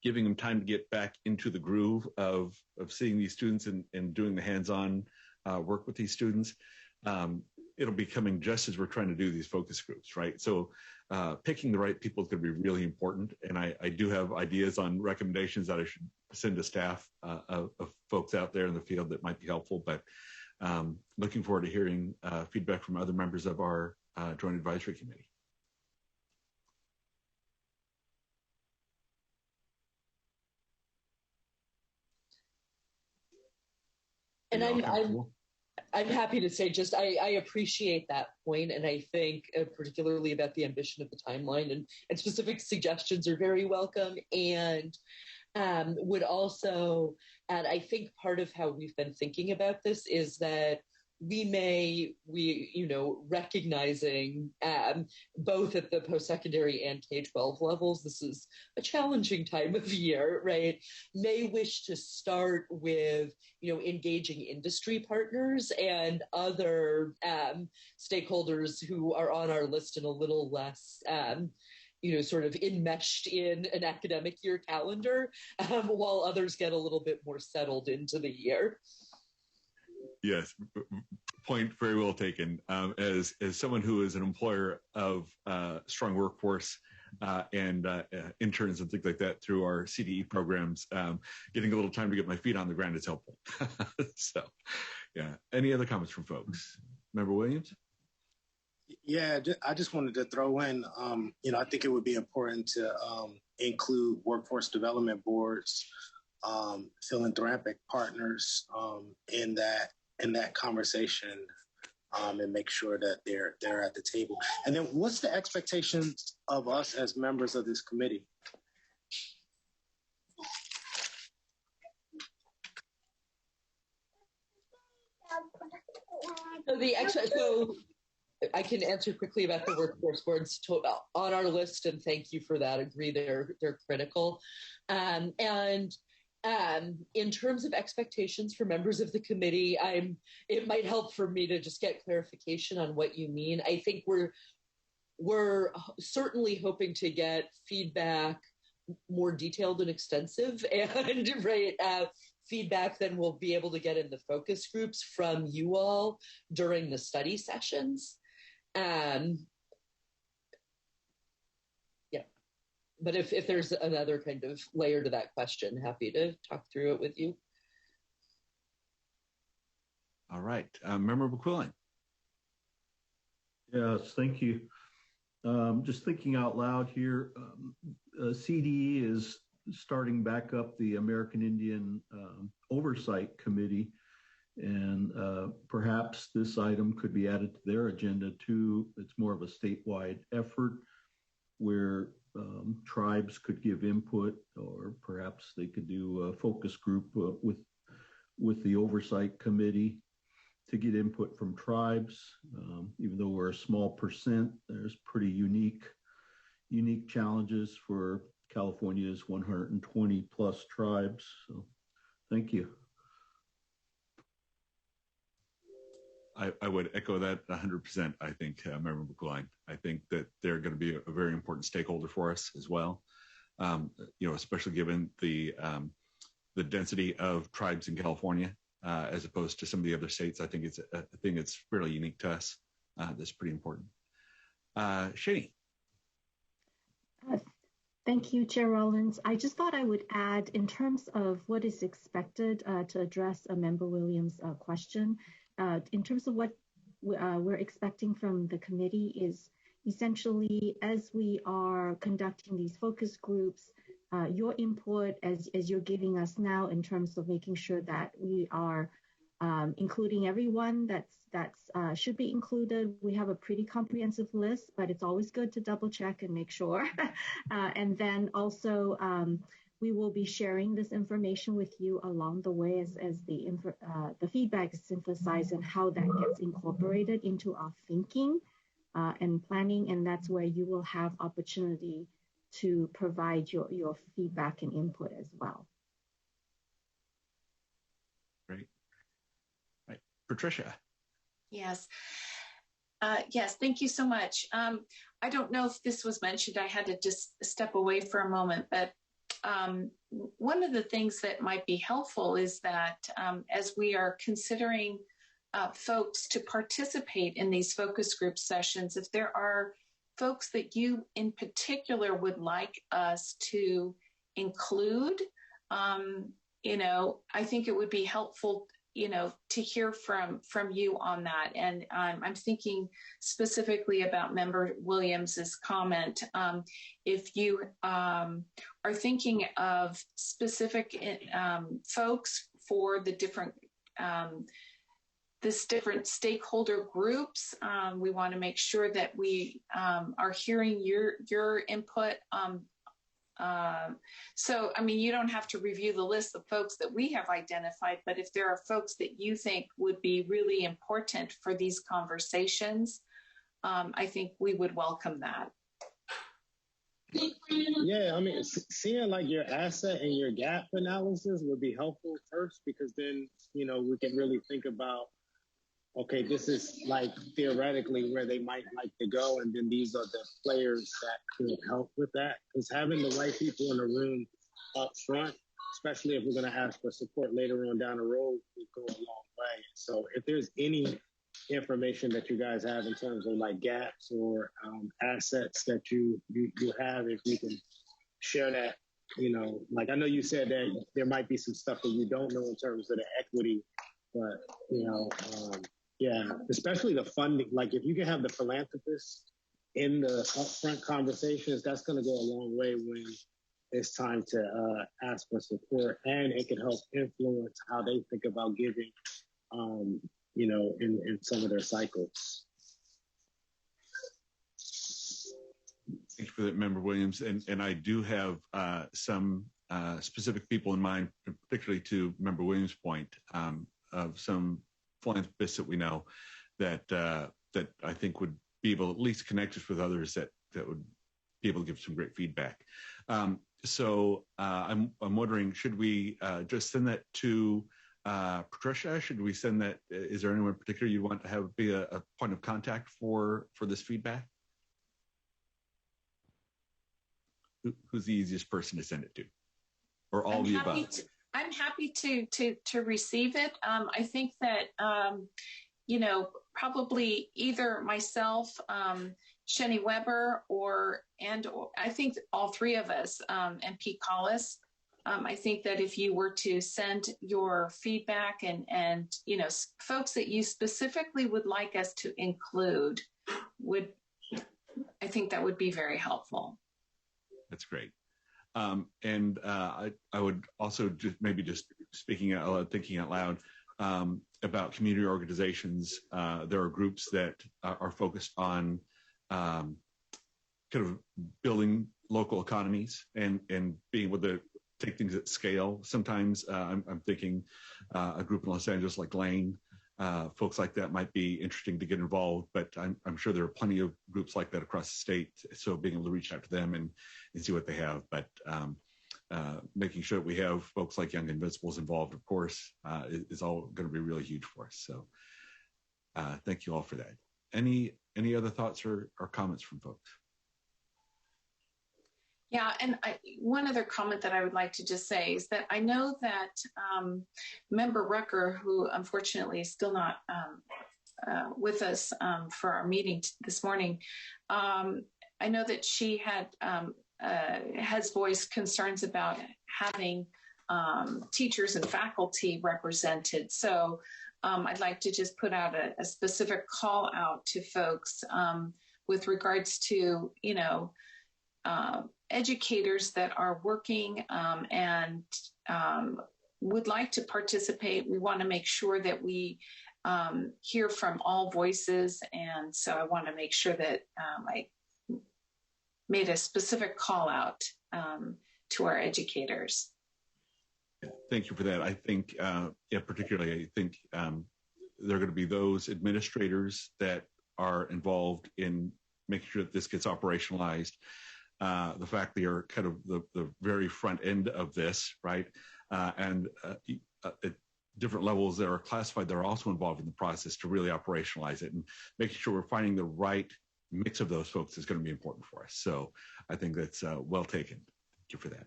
giving them time to get back into the groove of seeing these students and doing the hands-on work with these students, it'll be coming just as we're trying to do these focus groups, right? So picking the right people is going to be really important. And I do have ideas on recommendations that I should send to staff of folks out there in the field that might be helpful. But looking forward to hearing feedback from other members of our Joint Advisory Committee. And I'm happy to say, just I appreciate that point, and I think particularly about the ambition of the timeline, and specific suggestions are very welcome, and would also add, I think part of how we've been thinking about this is that we recognizing both at the post-secondary and K-12 levels, this is a challenging time of year, right? May wish to start with, engaging industry partners and other stakeholders who are on our list and a little less sort of enmeshed in an academic year calendar, while others get a little bit more settled into the year. Yes, point very well taken. As someone who is an employer of strong workforce and interns and things like that through our CDE programs, getting a little time to get my feet on the ground is helpful. So, yeah. Any other comments from folks? Member Williams? Yeah, I just wanted to throw in, I think it would be important to include workforce development boards, philanthropic partners in that conversation, and make sure that they're at the table. And then what's the expectations of us as members of this committee? So I can answer quickly about the workforce boards on our list, and thank you for that. Agree, they're critical. And in terms of expectations for members of the committee, it might help for me to just get clarification on what you mean. I think we're certainly hoping to get feedback more detailed and extensive, and feedback than we'll be able to get in the focus groups from you all during the study sessions. But if there's another kind of layer to that question, happy to talk through it with you. All right. Member McQuillan. Yes, thank you. Just thinking out loud here, CDE is starting back up the American Indian Oversight Committee, and perhaps this item could be added to their agenda too. It's more of a statewide effort where tribes could give input, or perhaps they could do a focus group with the oversight committee to get input from tribes. Even though we're a small percent, there's pretty unique challenges for California's 120 plus tribes. So thank you. I would echo that 100%. I think, Member McGuine, I think that they're going to be a very important stakeholder for us as well. Especially given the density of tribes in California as opposed to some of the other states. I think it's a thing that's fairly unique to us. That's pretty important. Shani. Thank you, Chair Rollins. I just thought I would add, in terms of what is expected to address Member Williams' question, in terms of what we're expecting from the committee is essentially, as we are conducting these focus groups, your input as you're giving us now in terms of making sure that we are including everyone that's should be included. We have a pretty comprehensive list, but it's always good to double check and make sure. And then also we will be sharing this information with you along the way as the feedback is synthesized and how that gets incorporated into our thinking and planning. And that's where you will have opportunity to provide your feedback and input as well. Great. Right. Patricia. Yes. Yes, thank you so much. I don't know if this was mentioned. I had to just step away for a moment, but one of the things that might be helpful is that as we are considering folks to participate in these focus group sessions, if there are folks that you in particular would like us to include, I think it would be helpful, to hear from you on that. And I'm thinking specifically about Member Williams's comment. If you are thinking of specific folks for the different different stakeholder groups, we want to make sure that we are hearing your input. So, you don't have to review the list of folks that we have identified, but if there are folks that you think would be really important for these conversations, I think we would welcome that. Yeah, seeing like your asset and your gap analysis would be helpful first, because then, we can really think about, okay, this is like theoretically where they might like to go, and then these are the players that could help with that. Because having the right people in the room up front, especially if we're going to ask for support later on down the road, would go a long way. So if there's any information that you guys have in terms of like gaps or assets that you have, if you can share that, like I know you said that there might be some stuff that you don't know in terms of the equity, but yeah, especially the funding. Like if you can have the philanthropists in the upfront conversations, that's going to go a long way when it's time to ask for support, and it can help influence how they think about giving, in some of their cycles. Thank you for that, Member Williams. And I do have some specific people in mind, particularly to Member Williams' point, of some philanthropists that we know that I think would be able to at least connect us with others that would be able to give some great feedback. So I'm wondering, should we just send that to Patricia? Should we send that? Is there anyone in particular you want to have be a point of contact for this feedback? Who's the easiest person to send it to, or all of the above? I'm happy to receive it. I think that probably either myself, Sheni Weber, or I think all three of us, and Pete Collis. I think that if you were to send your feedback and folks that you specifically would like us to include, I think that would be very helpful. That's great. And I would also just speaking out loud, thinking out loud about community organizations. There are groups that are focused on kind of building local economies and being able to take things at scale. Sometimes I'm thinking a group in Los Angeles like Lane, folks like that might be interesting to get involved, but I'm sure there are plenty of groups like that across the state. So being able to reach out to them and see what they have, but making sure that we have folks like Young Invincibles involved, of course, is all going to be really huge for us. So thank you all for that. Any other thoughts or comments from folks? Yeah, and one other comment that I would like to just say is that I know that Member Rucker, who unfortunately is still not with us for our meeting this morning, I know that she has voiced concerns about having teachers and faculty represented. So I'd like to just put out a specific call out to folks with regards to, educators that are working and would like to participate. We want to make sure that we hear from all voices. And so I want to make sure that I made a specific call out to our educators. Thank you for that. I think, particularly, I think there are going to be those administrators that are involved in making sure that this gets operationalized. The fact that you're kind of the very front end of this, right? And at different levels that are classified, they're also involved in the process to really operationalize it, and making sure we're finding the right mix of those folks is going to be important for us. So I think that's well taken. Thank you for that.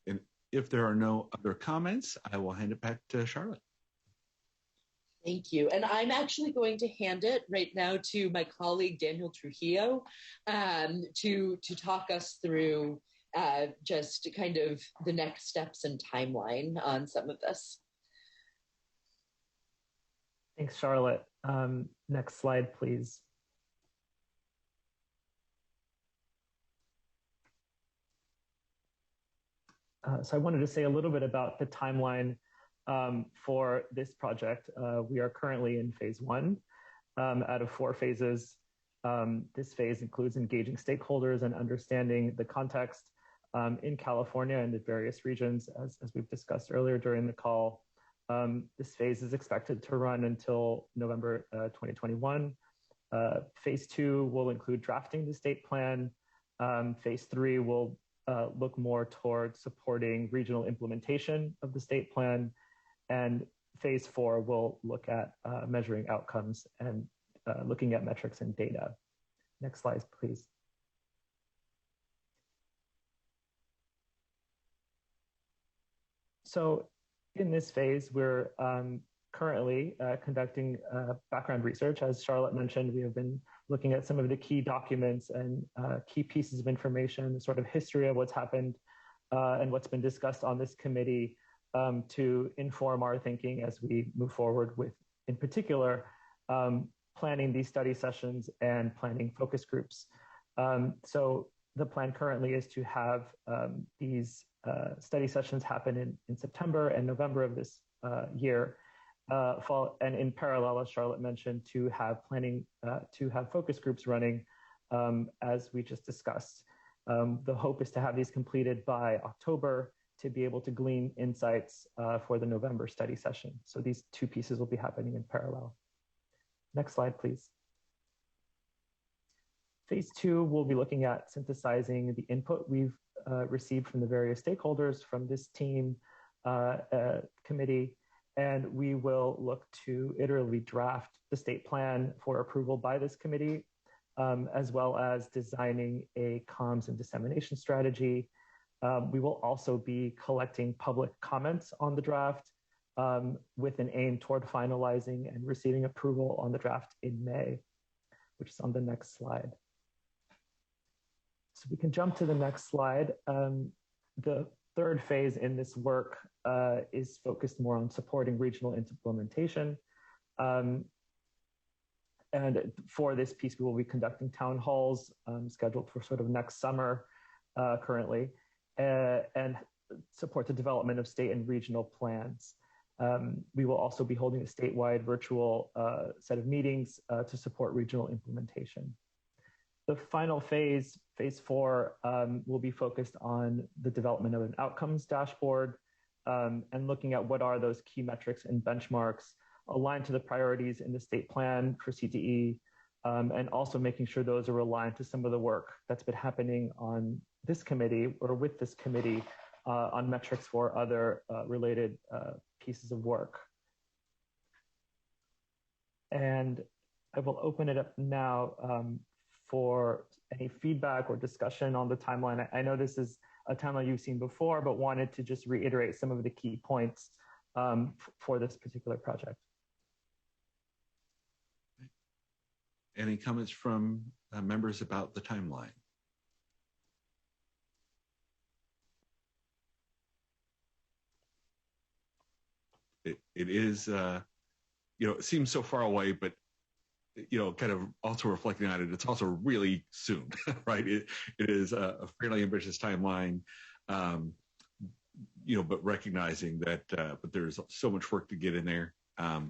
And if there are no other comments, I will hand it back to Charlotte. Thank you. And I'm actually going to hand it right now to my colleague, Daniel Trujillo, to talk us through just kind of the next steps and timeline on some of this. Thanks, Charlotte. Next slide, please. So I wanted to say a little bit about the timeline for this project. We are currently in phase 1 out of 4 phases. This phase includes engaging stakeholders and understanding the context in California and the various regions, as we've discussed earlier during the call. This phase is expected to run until November 2021. Phase 2 will include drafting the state plan. Phase 3 will look more towards supporting regional implementation of the state plan. And phase 4 will look at measuring outcomes and looking at metrics and data. Next slide, please. So in this phase, we're currently conducting background research. As Charlotte mentioned, we have been looking at some of the key documents and key pieces of information, the sort of history of what's happened and what's been discussed on this committee to inform our thinking as we move forward with, in particular, planning these study sessions and planning focus groups. So the plan currently is to have these study sessions happen in September and November of this year. And in parallel, as Charlotte mentioned, to have focus groups running as we just discussed. The hope is to have these completed by October to be able to glean insights for the November study session. So these 2 pieces will be happening in parallel. Next slide, please. Phase 2, we'll be looking at synthesizing the input we've received from the various stakeholders from this team committee, and we will look to iteratively draft the state plan for approval by this committee, as well as designing a comms and dissemination strategy. We will also be collecting public comments on the draft with an aim toward finalizing and receiving approval on the draft in May, which is on the next slide. So we can jump to the next slide. The 3rd phase in this work is focused more on supporting regional implementation. And for this piece, we will be conducting town halls scheduled for sort of next summer currently, and support the development of state and regional plans. We will also be holding a statewide virtual set of meetings to support regional implementation. The final phase, phase 4, will be focused on the development of an outcomes dashboard and looking at what are those key metrics and benchmarks aligned to the priorities in the state plan for CTE, and also making sure those are aligned to some of the work that's been happening on this committee or with this committee on metrics for other related pieces of work. And I will open it up now for any feedback or discussion on the timeline. I know this is a timeline you've seen before, but wanted to just reiterate some of the key points for this particular project. Any comments from members about the timeline? It is, it seems so far away, but kind of also reflecting on it, it's also really soon, right? It is a fairly ambitious timeline, but recognizing that, but there's so much work to get in there. I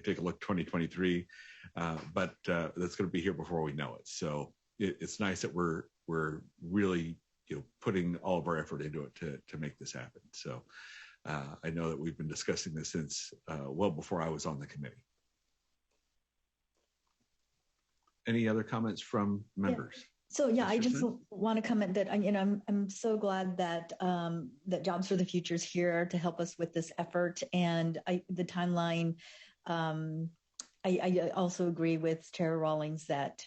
take a look 2023, but that's going to be here before we know it. So it's nice that we're really, putting all of our effort into it to make this happen. So I know that we've been discussing this since well before I was on the committee. Any other comments from members? Yeah. So yeah, I just want to comment that I'm so glad that that Jobs for the Future is here to help us with this effort, and the timeline. I also agree with Chair Rawlings that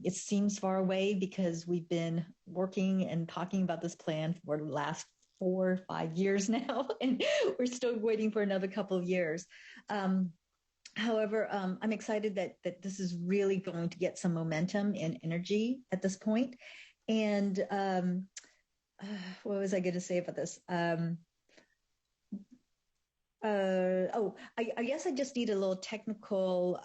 it seems far away because we've been working and talking about this plan for the last 4 or 5 years now, and we're still waiting for another couple of years. However, I'm excited that this is really going to get some momentum and energy at this point. And what was I going to say about this? I guess I just need a little technical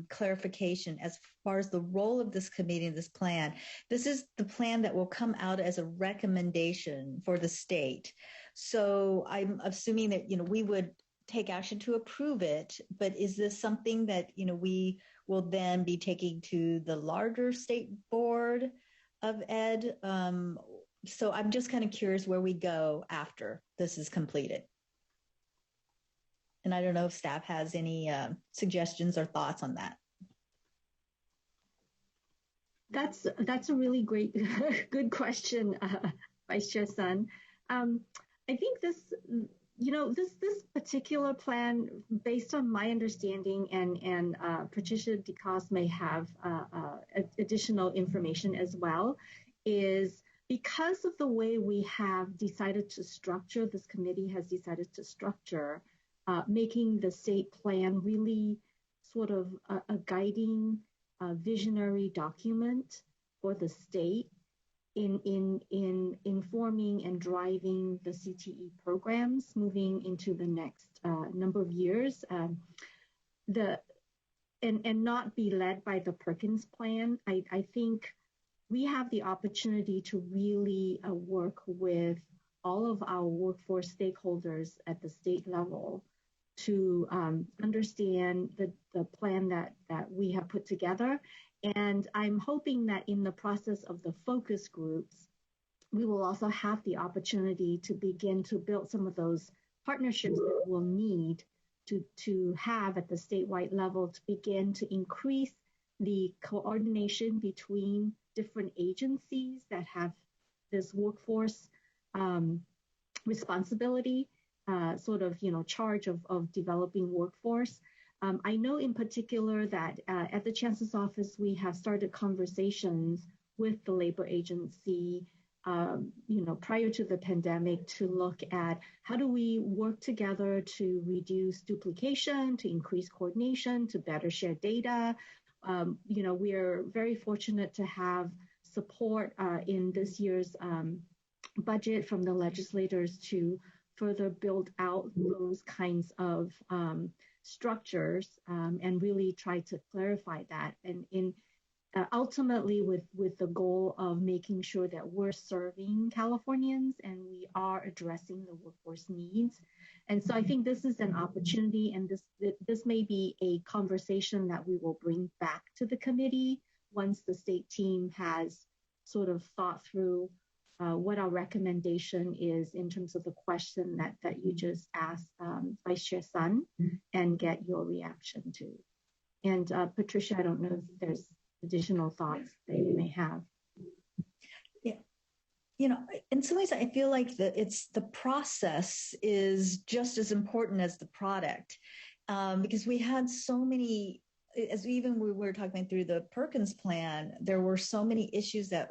clarification as far as the role of this committee and this plan. This is the plan that will come out as a recommendation for the state. So I'm assuming that, we would take action to approve it, but is this something that, we will then be taking to the larger state board of ed? So I'm just kind of curious where we go after this is completed. And I don't know if staff has any suggestions or thoughts on that. That's a really great, good question, Vice Chair Sun. I think this particular plan, based on my understanding, and Patricia DeCoste may have additional information as well, is because of the way we have decided to structure, this committee has decided to structure, making the state plan really sort of a guiding, visionary document for the state in informing and driving the CTE programs moving into the next number of years, and not be led by the Perkins plan. I think we have the opportunity to really work with all of our workforce stakeholders at the state level to understand the plan that we have put together. And I'm hoping that in the process of the focus groups, we will also have the opportunity to begin to build some of those partnerships that we'll need to have at the statewide level to begin to increase the coordination between different agencies that have this workforce responsibility, charge of developing workforce. I know in particular that at the Chancellor's Office, we have started conversations with the labor agency, prior to the pandemic, to look at how do we work together to reduce duplication, to increase coordination, to better share data. We are very fortunate to have support in this year's budget from the legislators to further build out those kinds of structures and really try to clarify that, and ultimately with the goal of making sure that we're serving Californians and we are addressing the workforce needs. And so I think this is an opportunity, and this may be a conversation that we will bring back to the committee once the state team has sort of thought through what our recommendation is in terms of the question that you just asked Vice Chair Sun, and get your reaction to. And Patricia, I don't know if there's additional thoughts that you may have. Yeah. You know, in some ways, I feel like the process is just as important as the product, because we had so many, as we were talking through the Perkins plan, there were so many issues that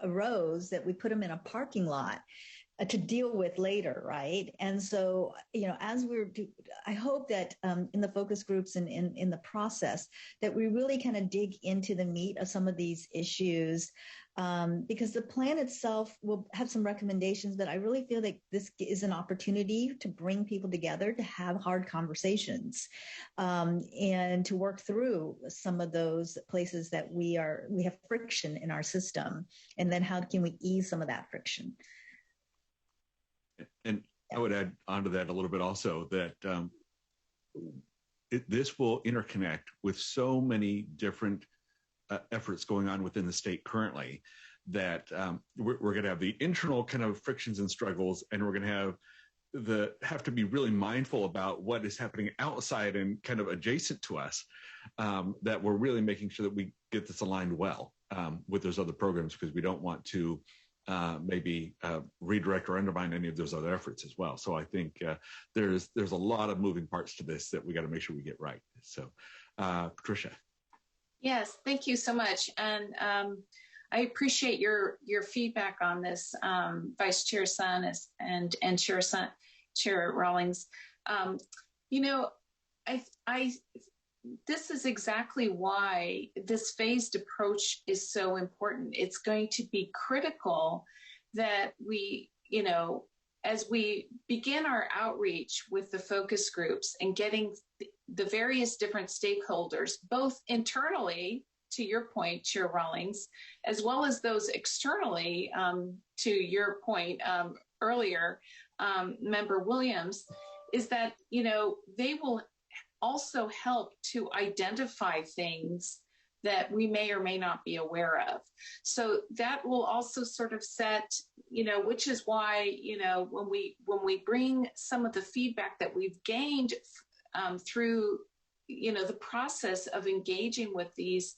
arose that we put them in a parking lot to deal with later, right? And so, you know, I hope that in the focus groups and in the process that we really kind of dig into the meat of some of these issues, because the plan itself will have some recommendations, but I really feel like this is an opportunity to bring people together, to have hard conversations, and to work through some of those places that we have friction in our system, and then how can we ease some of that friction. And I would add onto that a little bit also that this will interconnect with so many different efforts going on within the state currently, that we're going to have the internal kind of frictions and struggles, and we're going to have to be really mindful about what is happening outside and kind of adjacent to us, that we're really making sure that we get this aligned well with those other programs, because we don't want to maybe redirect or undermine any of those other efforts as well. So I think there's a lot of moving parts to this that we got to make sure we get right. So Patricia. Yes, thank you so much. And I appreciate your feedback on this, Vice Chair Sun and Chair Rawlings. You know, this is exactly why this phased approach is so important. It's going to be critical that we, you know, as we begin our outreach with the focus groups and getting the various different stakeholders, both internally, to your point, Chair Rawlings, as well as those externally, to your point earlier, Member Williams, is that, you know, they will also help to identify things that we may or may not be aware of. So that will also sort of set, you know, which is why, you know, when we bring some of the feedback that we've gained through, you know, the process of engaging with these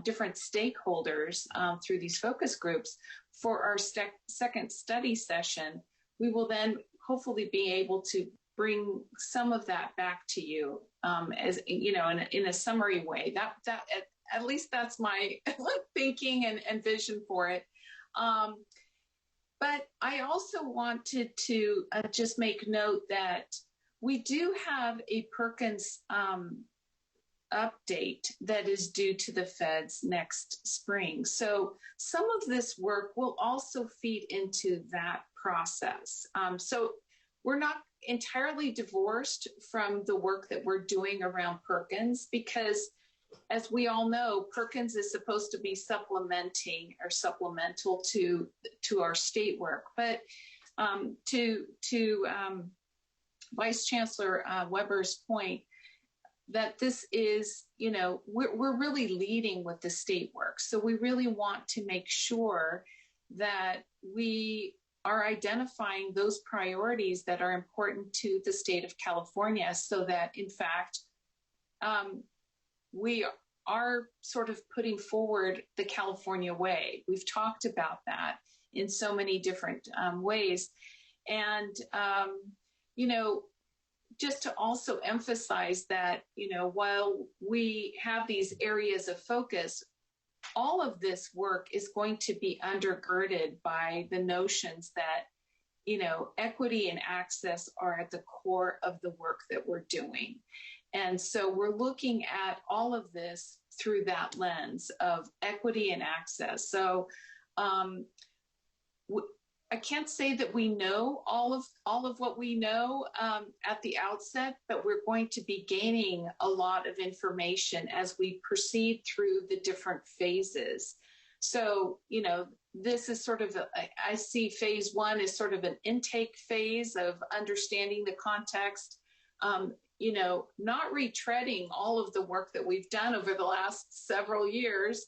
different stakeholders through these focus groups for our second study session, we will then hopefully be able to bring some of that back to you as, you know, in a summary way. That at least that's my thinking and vision for it. But I also wanted to just make note that we do have a Perkins update that is due to the feds next spring. So some of this work will also feed into that process. So we're not entirely divorced from the work that we're doing around Perkins, because as we all know, Perkins is supposed to be supplementing or supplemental to our state work. But to Vice Chancellor Weber's point, that this is, you know, we're really leading with the state work. So we really want to make sure that we are identifying those priorities that are important to the state of California, so that in fact, we are sort of putting forward the California way. We've talked about that in so many different ways. And, you know, just to also emphasize that, you know, while we have these areas of focus, all of this work is going to be undergirded by the notions that, you know, equity and access are at the core of the work that we're doing. And so we're looking at all of this through that lens of equity and access. So I can't say that we know all of what we know at the outset, but we're going to be gaining a lot of information as we proceed through the different phases. So, you know, this is sort of, I see phase one as sort of an intake phase of understanding the context. not retreading all of the work that we've done over the last several years,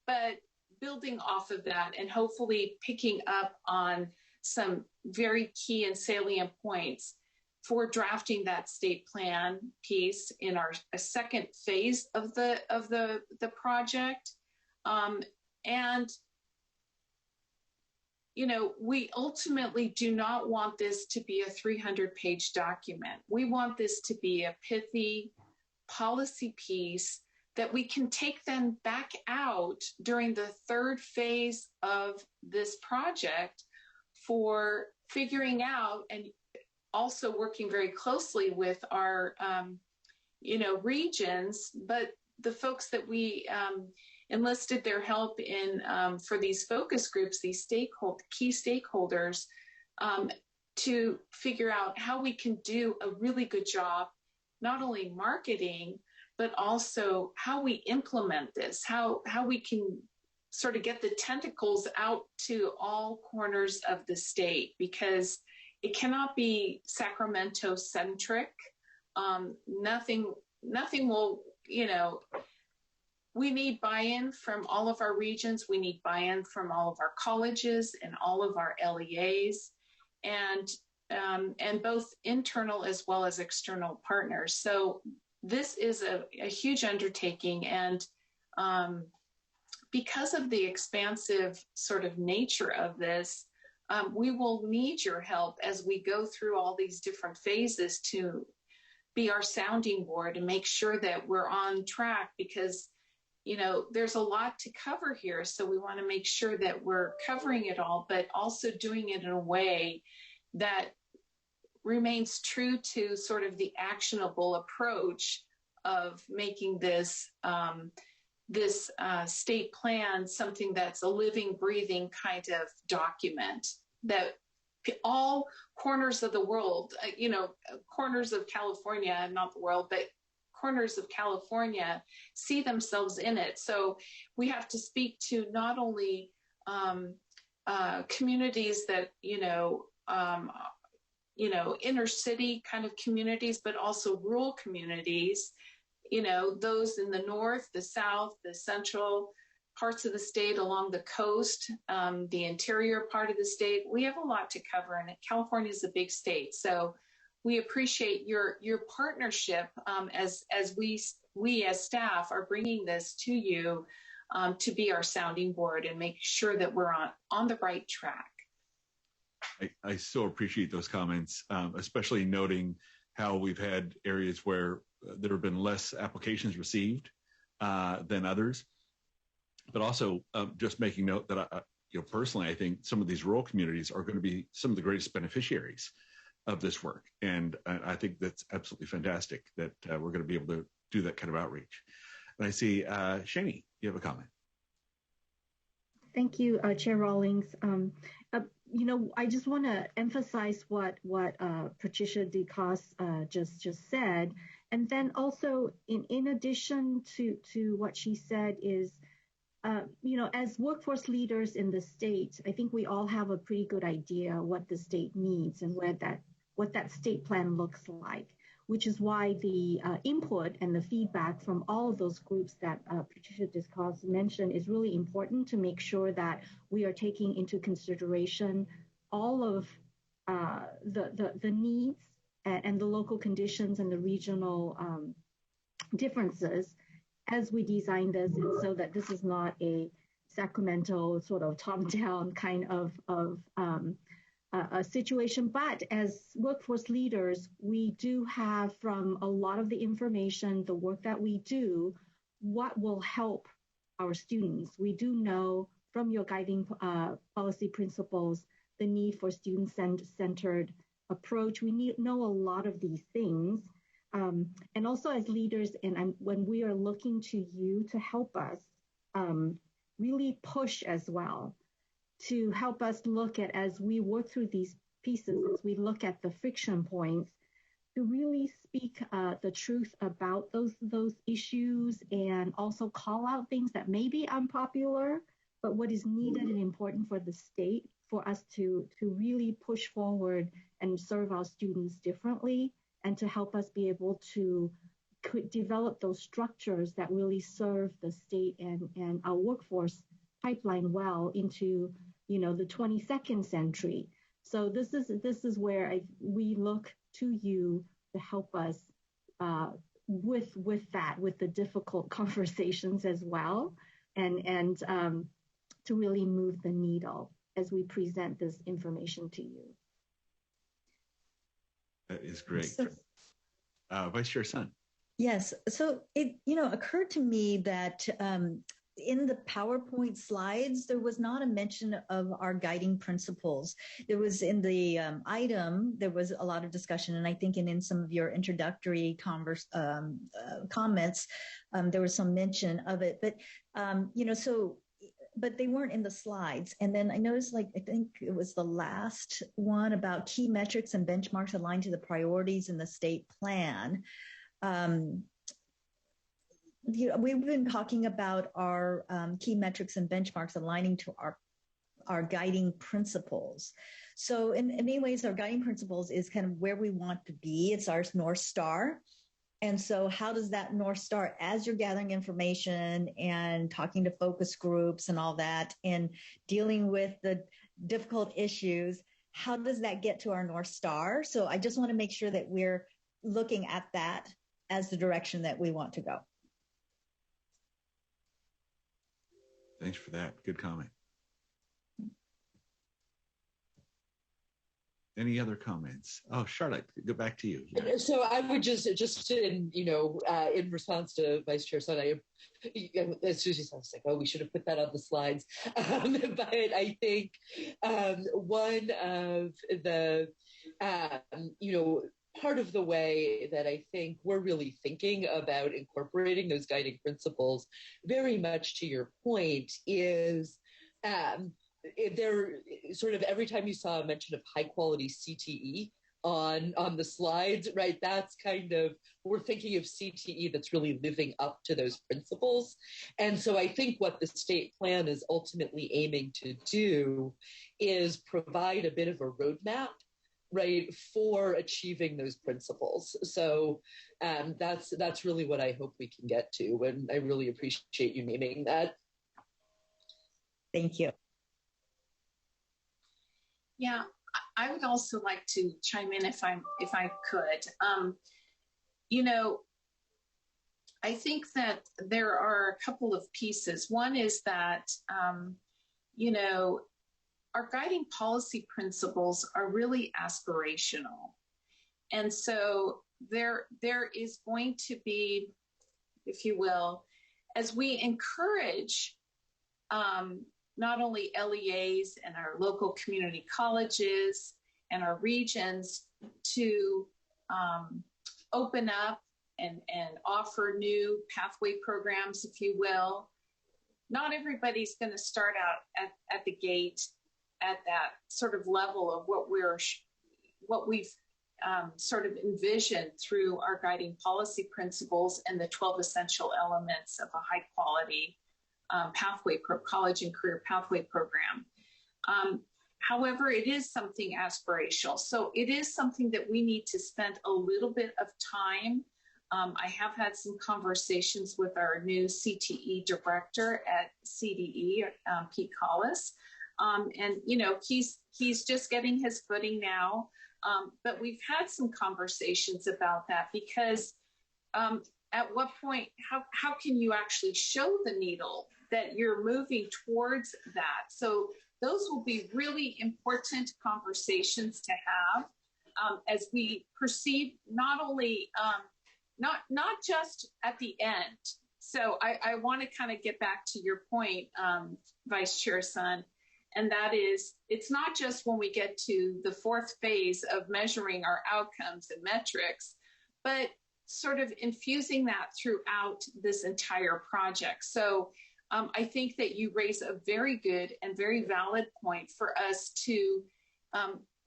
but building off of that and hopefully picking up on some very key and salient points for drafting that state plan piece in our second phase of the project. And we ultimately do not want this to be a 300-page document. We want this to be a pithy policy piece that we can then take back out during the third phase of this project for figuring out, and also working very closely with our, regions, but the folks that we enlisted their help in for these focus groups, these key stakeholders, to figure out how we can do a really good job, not only marketing, but also how we implement this, how we can sort of get the tentacles out to all corners of the state, because it cannot be Sacramento centric. Nothing will, we need buy-in from all of our regions. We need buy-in from all of our colleges and all of our LEAs, and both internal as well as external partners. So this is a huge undertaking, and because of the expansive sort of nature of this, we will need your help as we go through all these different phases to be our sounding board and make sure that we're on track, because there's a lot to cover here. So we want to make sure that we're covering it all, but also doing it in a way that remains true to sort of the actionable approach of making this state plan something that's a living, breathing kind of document that all corners of the world, corners of California, not the world, but corners of California see themselves in it. So we have to speak to not only communities that, inner city kind of communities, but also rural communities, those in the north, the south, the central parts of the state, along the coast, the interior part of the state. We have a lot to cover, and California is a big state. So we appreciate your partnership as we as staff are bringing this to you to be our sounding board and make sure that we're on the right track. I so appreciate those comments, especially noting how we've had areas where there have been less applications received than others, but also just making note that personally, I think some of these rural communities are going to be some of the greatest beneficiaries of this work. And I think that's absolutely fantastic that we're going to be able to do that kind of outreach. And I see, Shani, you have a comment. Thank you, Chair Rawlings. I just want to emphasize what Patricia DeCoste just said. And then also, in addition to what she said is, as workforce leaders in the state, I think we all have a pretty good idea what the state needs and what that state plan looks like, which is why the input and the feedback from all of those groups that Patricia DeCoste mentioned is really important to make sure that we are taking into consideration all of the needs and the local conditions and the regional differences as we design this, and so that this is not a Sacramento sort of top-down kind of a situation. But as workforce leaders, we do have, from a lot of the information, the work that we do, what will help our students. We do know from your guiding policy principles the need for student-centered approach. We know a lot of these things. And also as leaders, and when we are looking to you to help us really push as well, to help us look at, as we work through these pieces, as we look at the friction points, to really speak the truth about those issues, and also call out things that may be unpopular, but what is needed and important for the state for us to really push forward and serve our students differently and to help us be able to develop those structures that really serve the state and our workforce pipeline well into, the 22nd century. So this is where we look to you to help us with the difficult conversations as well, and to really move the needle as we present this information to you. That is great. So, Vice Chair Sun. Yes. So it, occurred to me that in the PowerPoint slides, there was not a mention of our guiding principles. There was in the item, there was a lot of discussion, and I think in some of your introductory comments, there was some mention of it. But, but they weren't in the slides. And then I noticed, I think it was the last one about key metrics and benchmarks aligned to the priorities in the state plan. We've been talking about our key metrics and benchmarks aligning to our guiding principles. So in many ways, our guiding principles is kind of where we want to be. It's our North Star. And so how does that North Star, as you're gathering information and talking to focus groups and all that, and dealing with the difficult issues, how does that get to our North Star? So I just want to make sure that we're looking at that as the direction that we want to go. Thanks for that. Good comment. Any other comments? Oh, Charlotte, go back to you. Yeah. So I would just in response to Vice Chair Sun, as Susie said, I was like, oh, we should have put that on the slides. But I think one of the, part of the way that I think we're really thinking about incorporating those guiding principles, very much to your point, is there sort of every time you saw a mention of high quality CTE on the slides, right? That's kind of, we're thinking of CTE that's really living up to those principles. And so I think what the state plan is ultimately aiming to do is provide a bit of a roadmap, right, for achieving those principles. So that's really what I hope we can get to, and I really appreciate you naming that. Thank you. Yeah, I would also like to chime in if I could. I think that there are a couple of pieces. One is that our guiding policy principles are really aspirational. And so there is going to be, if you will, as we encourage not only LEAs and our local community colleges and our regions to open up and offer new pathway programs, if you will, not everybody's going to start out at the gate at that sort of level of what we've sort of envisioned through our guiding policy principles and the 12 essential elements of a high quality college and career pathway program. However, it is something aspirational. So it is something that we need to spend a little bit of time. I have had some conversations with our new CTE director at CDE, Pete Collis. And he's just getting his footing now. But we've had some conversations about that because at what point, how can you actually show the needle that you're moving towards that? So those will be really important conversations to have as we proceed, not only, not just at the end. So I want to kind of get back to your point, Vice Chair Sun, and that is, it's not just when we get to the fourth phase of measuring our outcomes and metrics, but sort of infusing that throughout this entire project. So I think that you raise a very good and very valid point for us to,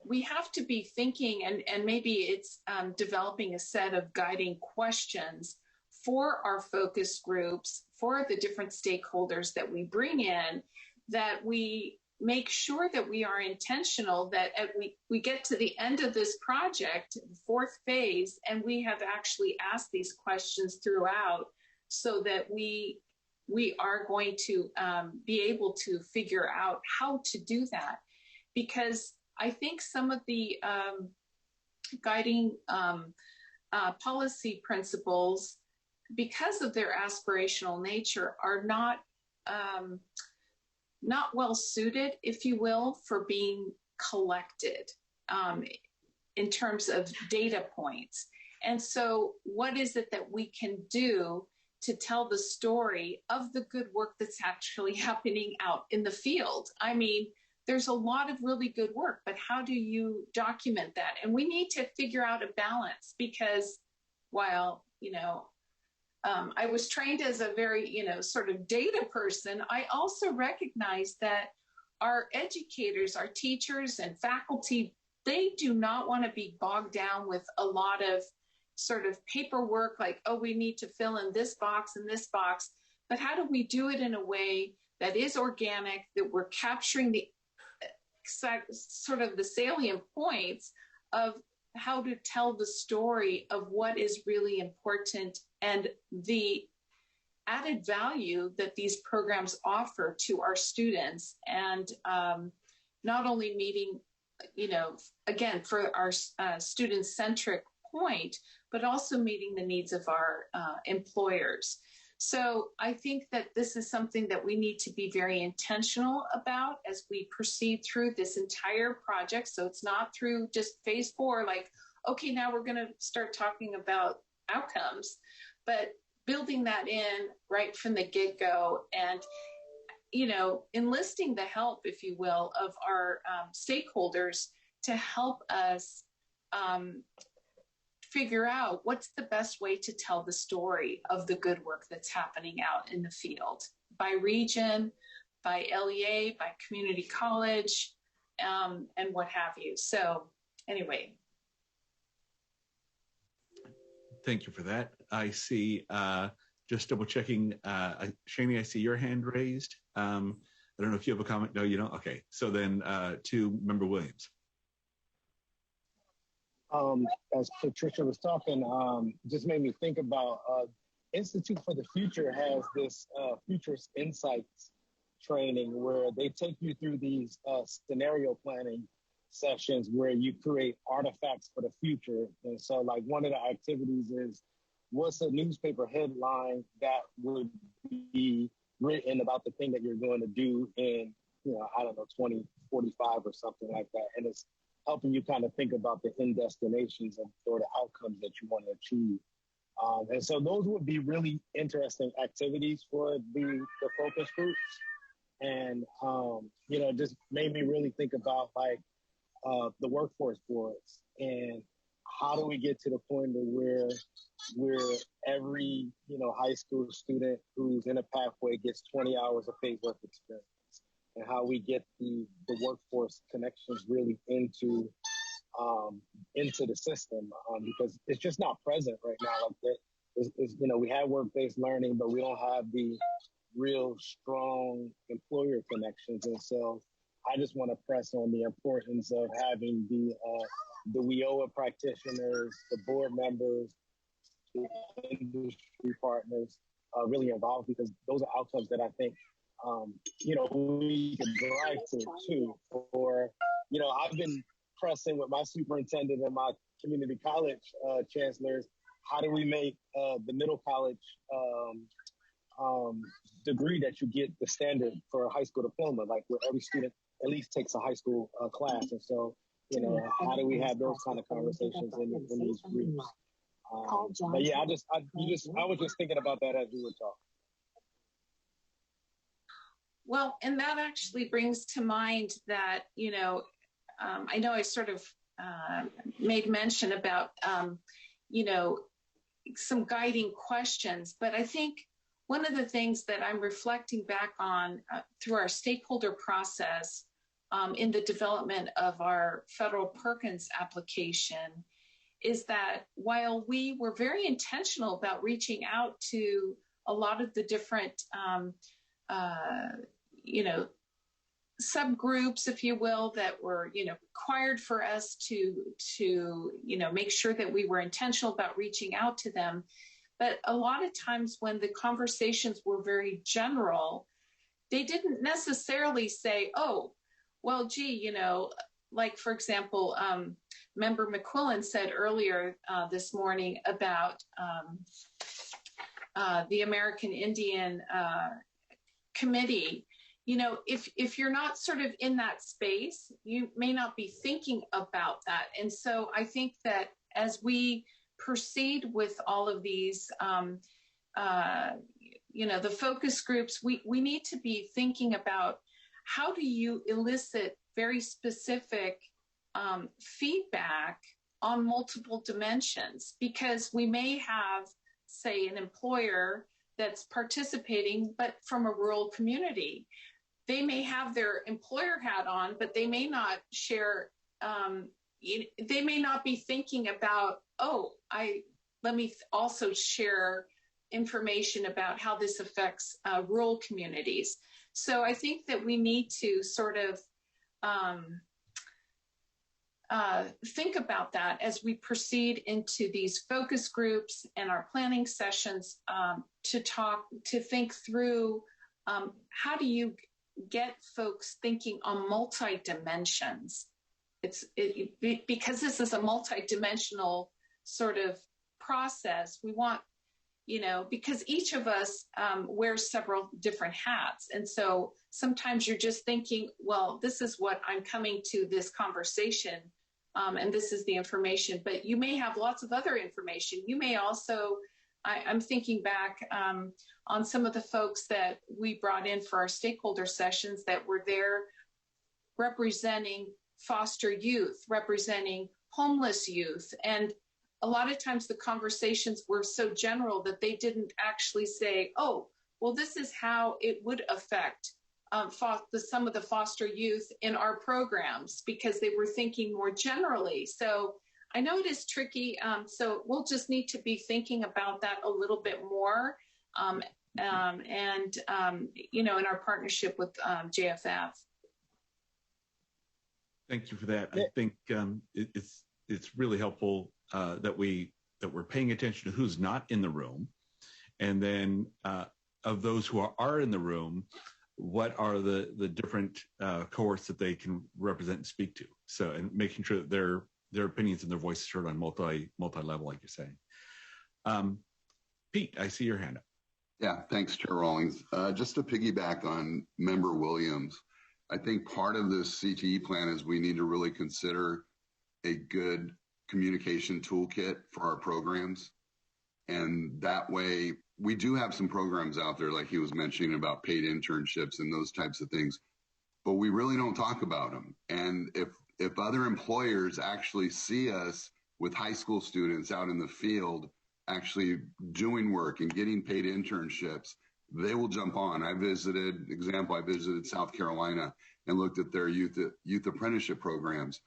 we have to be thinking, and maybe it's developing a set of guiding questions for our focus groups, for the different stakeholders that we bring in, that we make sure that we are intentional, that we get to the end of this project, the fourth phase, and we have actually asked these questions throughout so that we are going to be able to figure out how to do that. Because I think some of the guiding policy principles, because of their aspirational nature, are not well suited, if you will, for being collected in terms of data points. And so what is it that we can do to tell the story of the good work that's actually happening out in the field? I mean, there's a lot of really good work, but how do you document that? And we need to figure out a balance, because while, I was trained as a very, sort of data person, I also recognize that our educators, our teachers and faculty, they do not want to be bogged down with a lot of sort of paperwork, like, oh, we need to fill in this box and this box. But how do we do it in a way that is organic, that we're capturing the sort of the salient points of how to tell the story of what is really important and the added value that these programs offer to our students, and not only meeting, again, for our student-centric point, but also meeting the needs of our employers. So I think that this is something that we need to be very intentional about as we proceed through this entire project. So it's not through just phase 4, like, okay, now we're going to start talking about outcomes, but building that in right from the get-go, and enlisting the help, if you will, of our stakeholders to help us figure out what's the best way to tell the story of the good work that's happening out in the field, by region, by LEA, by community college, and what have you. So anyway. Thank you for that. I see, just double checking, Shani, I see your hand raised. I don't know if you have a comment. No, you don't? Okay. So then to Member Williams. As Patricia was talking, just made me think about Institute for the Future has this Futurist Insights training where they take you through these scenario planning sessions where you create artifacts for the future. And so like one of the activities is, what's a newspaper headline that would be written about the thing that you're going to do in, 2045 or something like that. And it's helping you kind of think about the end destinations or the outcomes that you want to achieve. And so those would be really interesting activities for the focus groups. And, just made me really think about like the workforce boards and how do we get to the point where every, high school student who's in a pathway gets 20 hours of paid work experience, and how we get the workforce connections really into the system, because it's just not present right now. Like that, we have work-based learning, but we don't have the real strong employer connections. And so I just want to press on the importance of having the WIOA practitioners, the board members, the industry partners really involved, because those are outcomes that I think we can drive to too. Or, I've been pressing with my superintendent and my community college chancellors, how do we make the middle college degree that you get the standard for a high school diploma, like where every student at least takes a high school class. And so, how do we have those kind of conversations in these groups? But yeah, I was just thinking about that as we were talking. Well, and that actually brings to mind that, I know I sort of made mention about, some guiding questions, but I think one of the things that I'm reflecting back on through our stakeholder process in the development of our federal Perkins application is that while we were very intentional about reaching out to a lot of the different, subgroups, if you will, that were, required for us to make sure that we were intentional about reaching out to them. But a lot of times when the conversations were very general, they didn't necessarily say, oh, well, gee, like, for example, Member McQuillan said earlier this morning about the American Indian Committee. If you're not sort of in that space, you may not be thinking about that. And so I think that as we proceed with all of these, the focus groups, we need to be thinking about how do you elicit very specific feedback on multiple dimensions, because we may have, say, an employer that's participating, but from a rural community. They may have their employer hat on, but they may not share, they may not be thinking about, let me also share information about how this affects rural communities. So I think that we need to sort of think about that as we proceed into these focus groups and our planning sessions to think through how do you get folks thinking on multi-dimensions. Because this is a multi-dimensional sort of process, we want, because each of us wears several different hats. And so sometimes you're just thinking, well, this is what I'm coming to this conversation, and this is the information, but you may have lots of other information. You may also, I'm thinking back on some of the folks that we brought in for our stakeholder sessions that were there representing foster youth, representing homeless youth. And a lot of times the conversations were so general that they didn't actually say, oh, well, this is how it would affect some of the foster youth in our programs, because they were thinking more generally. So I know it is tricky. So we'll just need to be thinking about that a little bit more. In our partnership with JFF. Thank you for that. I think it's really helpful that we're paying attention to who's not in the room, and then of those who are in the room, what are the different cohorts that they can represent and speak to. So, and making sure that their opinions and their voices heard on multi-level, like you're saying. Pete, I see your hand up. Yeah, thanks, Chair Rawlings. Just to piggyback on Member Williams, I think part of this CTE plan is we need to really consider a good communication toolkit for our programs. And that way, we do have some programs out there, like he was mentioning about paid internships and those types of things, but we really don't talk about them. And if other employers actually see us with high school students out in the field actually doing work and getting paid internships, they will jump on. I visited South Carolina and looked at their youth apprenticeship programs.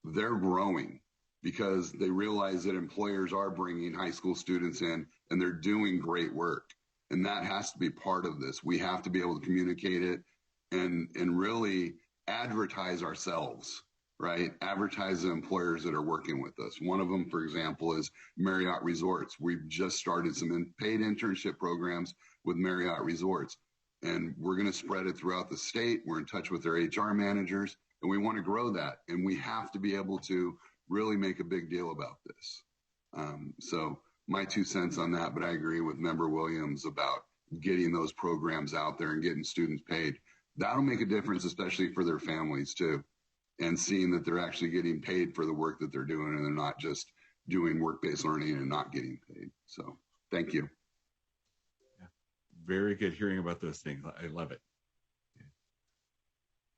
They're growing because they realize that employers are bringing high school students in and they're doing great work. And that has to be part of this. We have to be able to communicate it and really advertise ourselves, right? Advertise the employers that are working with us. One of them, for example, is Marriott Resorts. We've just started some paid internship programs with Marriott Resorts, and we're going to spread it throughout the state. We're in touch with their HR managers, and we want to grow that. And we have to be able to really make a big deal about this. So my 2 cents on that, but I agree with Member Williams about getting those programs out there and getting students paid. That'll make a difference, especially for their families too, and seeing that they're actually getting paid for the work that they're doing and they're not just doing work-based learning and not getting paid. So thank you. Yeah. Very good hearing about those things. I love it.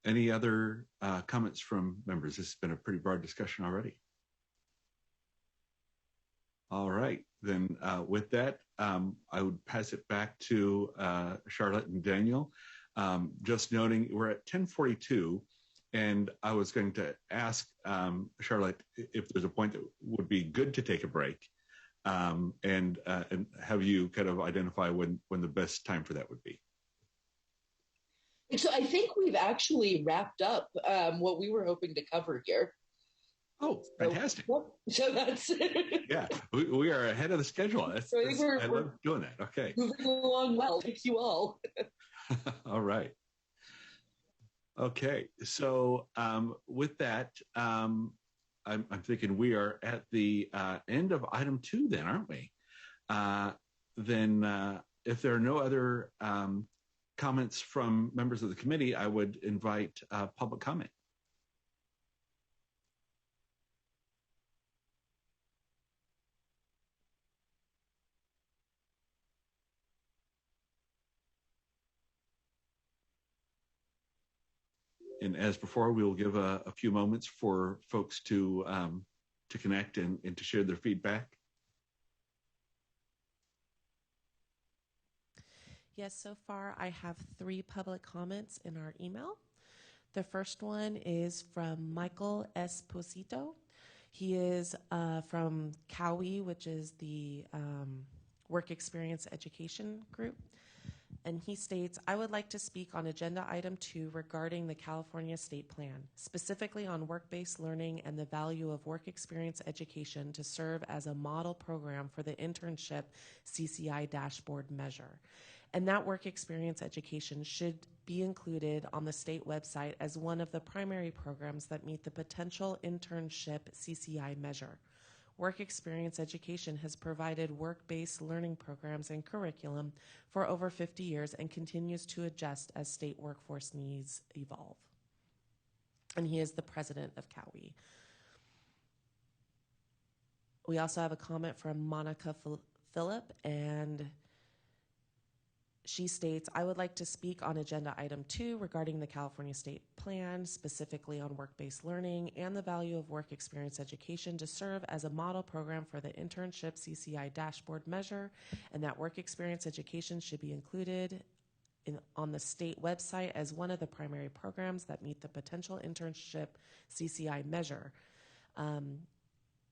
Any other comments from members? This has been a pretty broad discussion already. All right, then with that, I would pass it back to Charlotte and Daniel. Just noting we're at 10:42, and I was going to ask Charlotte if there's a point that would be good to take a break, and have you kind of identify when the best time for that would be. So I think we've actually wrapped up what we were hoping to cover here. Oh, fantastic. So that's yeah, we are ahead of the schedule. I love doing that. Okay. Moving along well. Thank you all. All right. Okay. So with that, I'm thinking we are at the end of item 2 then, aren't we? Then if there are no other comments from members of the committee, I would invite public comment. And as before, we will give a few moments for folks to connect and to share their feedback. Yes, so far I have 3 public comments in our email. The first one is from Michael Esposito. He is from CWPJAC, which is the Work Experience Education Group. And he states, I would like to speak on agenda item 2 regarding the California State Plan, specifically on work-based learning and the value of work experience education to serve as a model program for the internship CCI dashboard measure. And that work experience education should be included on the state website as one of the primary programs that meet the potential internship CCI measure. Work experience education has provided work-based learning programs and curriculum for over 50 years and continues to adjust as state workforce needs evolve. And he is the president of CWPJAC. We also have a comment from Monica Phillip, and she states, I would like to speak on agenda item 2 regarding the California State Plan, specifically on work-based learning and the value of work experience education to serve as a model program for the internship CCI dashboard measure, and that work experience education should be included on the state website as one of the primary programs that meet the potential internship CCI measure. And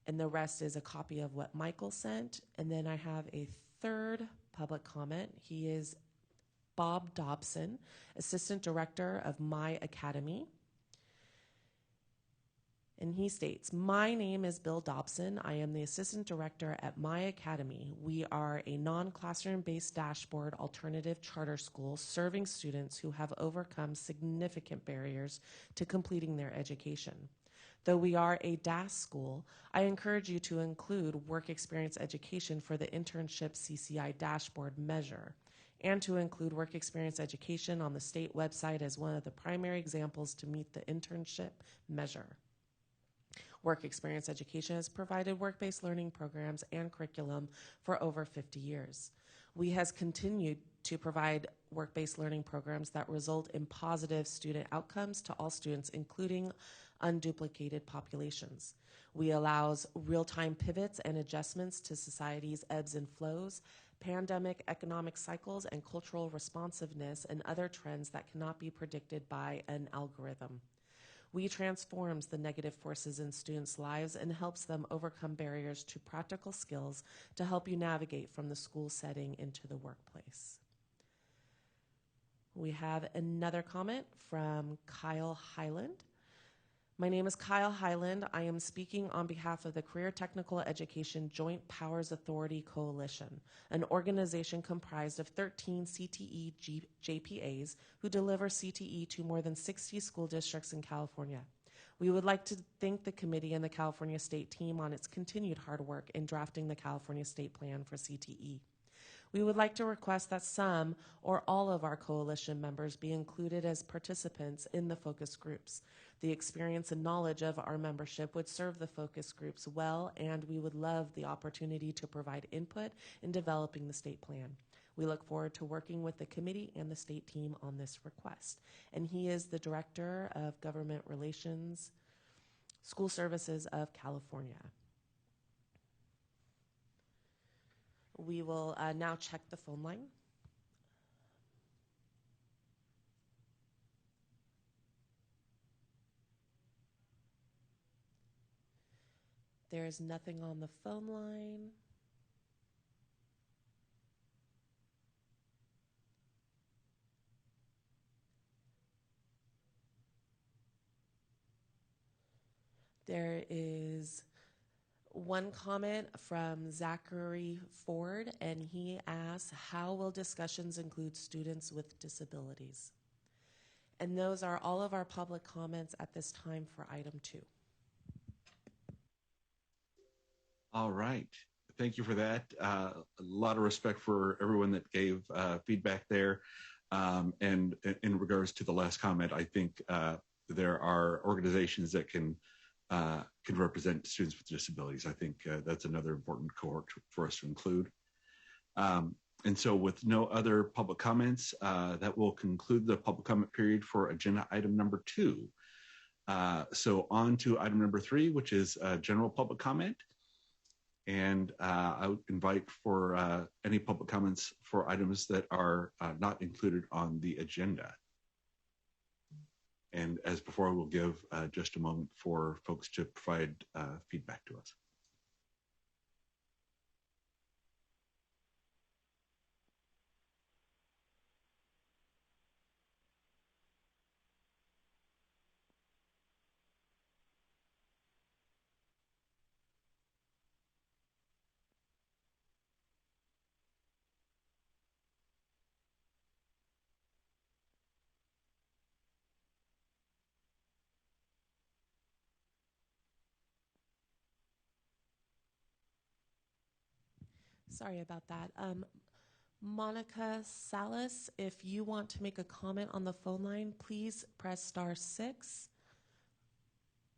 the rest is a copy of what Michael sent. And then I have a third public comment. He is Bob Dobson, Assistant Director of My Academy. And he states, my name is Bill Dobson. I am the Assistant Director at My Academy. We are a non-classroom-based dashboard alternative charter school serving students who have overcome significant barriers to completing their education. Though we are a DAS school, I encourage you to include work experience education for the internship CCI dashboard measure, and to include work experience education on the state website as one of the primary examples to meet the internship measure. Work experience education has provided work-based learning programs and curriculum for over 50 years. We has continued to provide work-based learning programs that result in positive student outcomes to all students, including unduplicated populations. We allows real-time pivots and adjustments to society's ebbs and flows, pandemic economic cycles, and cultural responsiveness and other trends that cannot be predicted by an algorithm. We transforms the negative forces in students' lives and helps them overcome barriers to practical skills to help you navigate from the school setting into the workplace. We have another comment from Kyle Highland. My name is Kyle Highland. I am speaking on behalf of the Career Technical Education Joint Powers Authority Coalition, an organization comprised of 13 CTE JPAs who deliver CTE to more than 60 school districts in California. We would like to thank the committee and the California State team on its continued hard work in drafting the California State Plan for CTE. We would like to request that some or all of our coalition members be included as participants in the focus groups. The experience and knowledge of our membership would serve the focus groups well, and we would love the opportunity to provide input in developing the state plan. We look forward to working with the committee and the state team on this request. And he is the Director of Government Relations, School Services of California. We will now check the phone line. There is nothing on the phone line. There is one comment from Zachary Ford, and he asks, how will discussions include students with disabilities? And those are all of our public comments at this time for item 2. All right. Thank you for that. A lot of respect for everyone that gave feedback there. And in regards to the last comment, I think there are organizations that can represent students with disabilities. I think that's another important cohort for us to include. And so with no other public comments, that will conclude the public comment period for agenda item number 2. So on to item number 3, which is general public comment. And I would invite for any public comments for items that are not included on the agenda. And as before, we'll give just a moment for folks to provide feedback to us. Sorry about that. Monica Salas, if you want to make a comment on the phone line, please press *6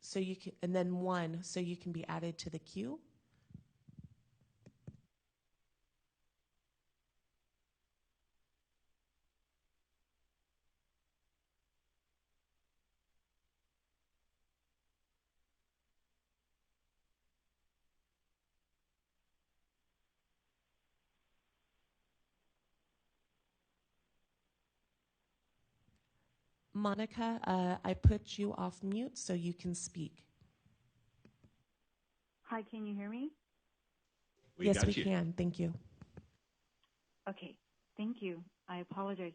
so you can, and then 1 so you can be added to the queue. Monica, I put you off mute so you can speak. Hi, can you hear me? Yes, we can. Thank you. Okay, thank you. I apologize.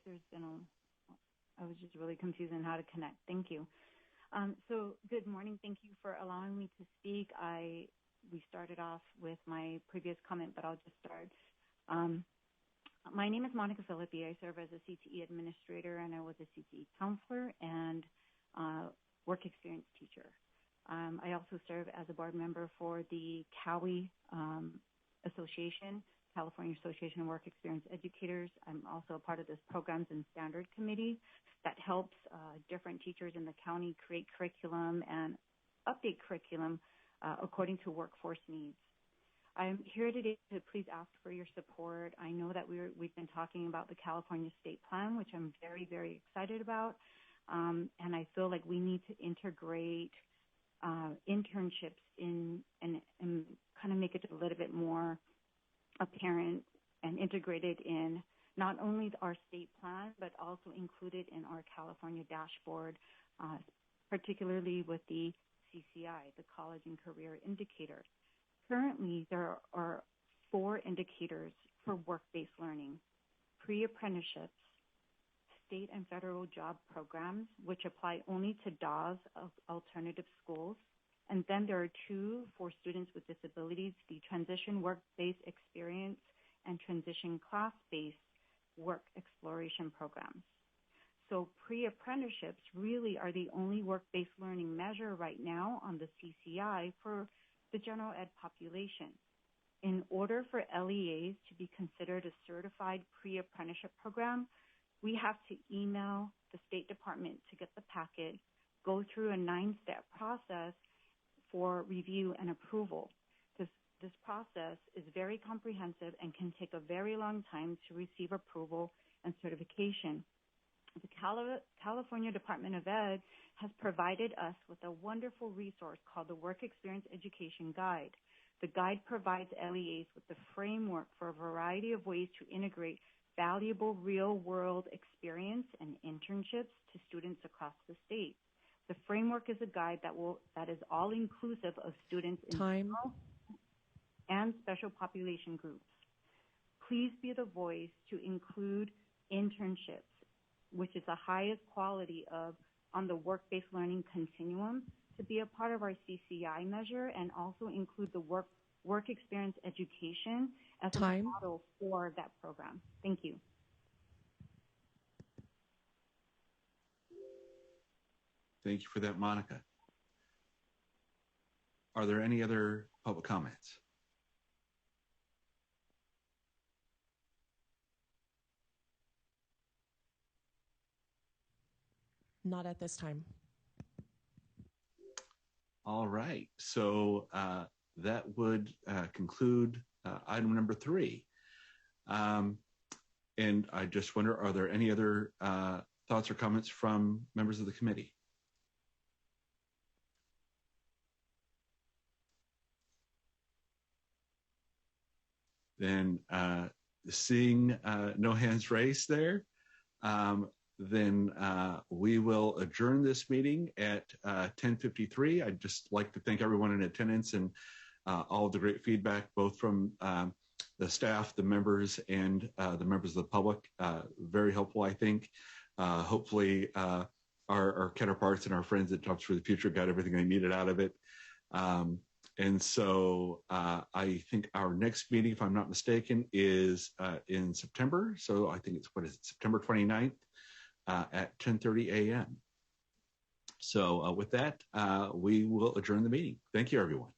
I was just really confused on how to connect. Thank you. So good morning. Thank you for allowing me to speak. We started off with my previous comment, but I'll just start. My name is Monica Philippi. I serve as a CTE administrator, and I was a CTE counselor and work experience teacher. I also serve as a board member for the CAWE Association, California Association of Work Experience Educators. I'm also a part of this Programs and Standard Committee that helps different teachers in the county create curriculum and update curriculum according to workforce needs. I'm here today to please ask for your support. I know that we've been talking about the California State Plan, which I'm very, very excited about. And I feel like we need to integrate internships in and kind of make it a little bit more apparent and integrated in not only our state plan, but also included in our California dashboard, particularly with the CCI, the College and Career Indicator. Currently, there are 4 indicators for work-based learning: pre-apprenticeships, state and federal job programs, which apply only to DAWs of alternative schools. And then there are 2 for students with disabilities, the transition work-based experience and transition class-based work exploration programs. So pre-apprenticeships really are the only work-based learning measure right now on the CCI for the general ed population. In order for LEAs to be considered a certified pre-apprenticeship program, we have to email the State Department to get the packet, go through a 9-step process for review and approval. This process is very comprehensive and can take a very long time to receive approval and certification. The California Department of Ed has provided us with a wonderful resource called the Work Experience Education Guide. The guide provides LEAs with the framework for a variety of ways to integrate valuable real-world experience and internships to students across the state. The framework is a guide that is all-inclusive of students in general and special population groups. Please be the voice to include internships, which is the highest quality on the work-based learning continuum, to be a part of our CCI measure and also include the work experience education as a model for that program. Thank you. Thank you for that, Monica. Are there any other public comments? Not at this time. All right, so that would conclude item number 3. And I just wonder, are there any other thoughts or comments from members of the committee? Then seeing no hands raised there, then we will adjourn this meeting at 10:53. I'd just like to thank everyone in attendance and all of the great feedback, both from the staff, the members, and the members of the public. Very helpful, I think. Hopefully, our counterparts and our friends at Jobs for the Future got everything they needed out of it. And so I think our next meeting, if I'm not mistaken, is in September. So I think it's, September 29th at 10:30 a.m. So with that, we will adjourn the meeting. Thank you, everyone.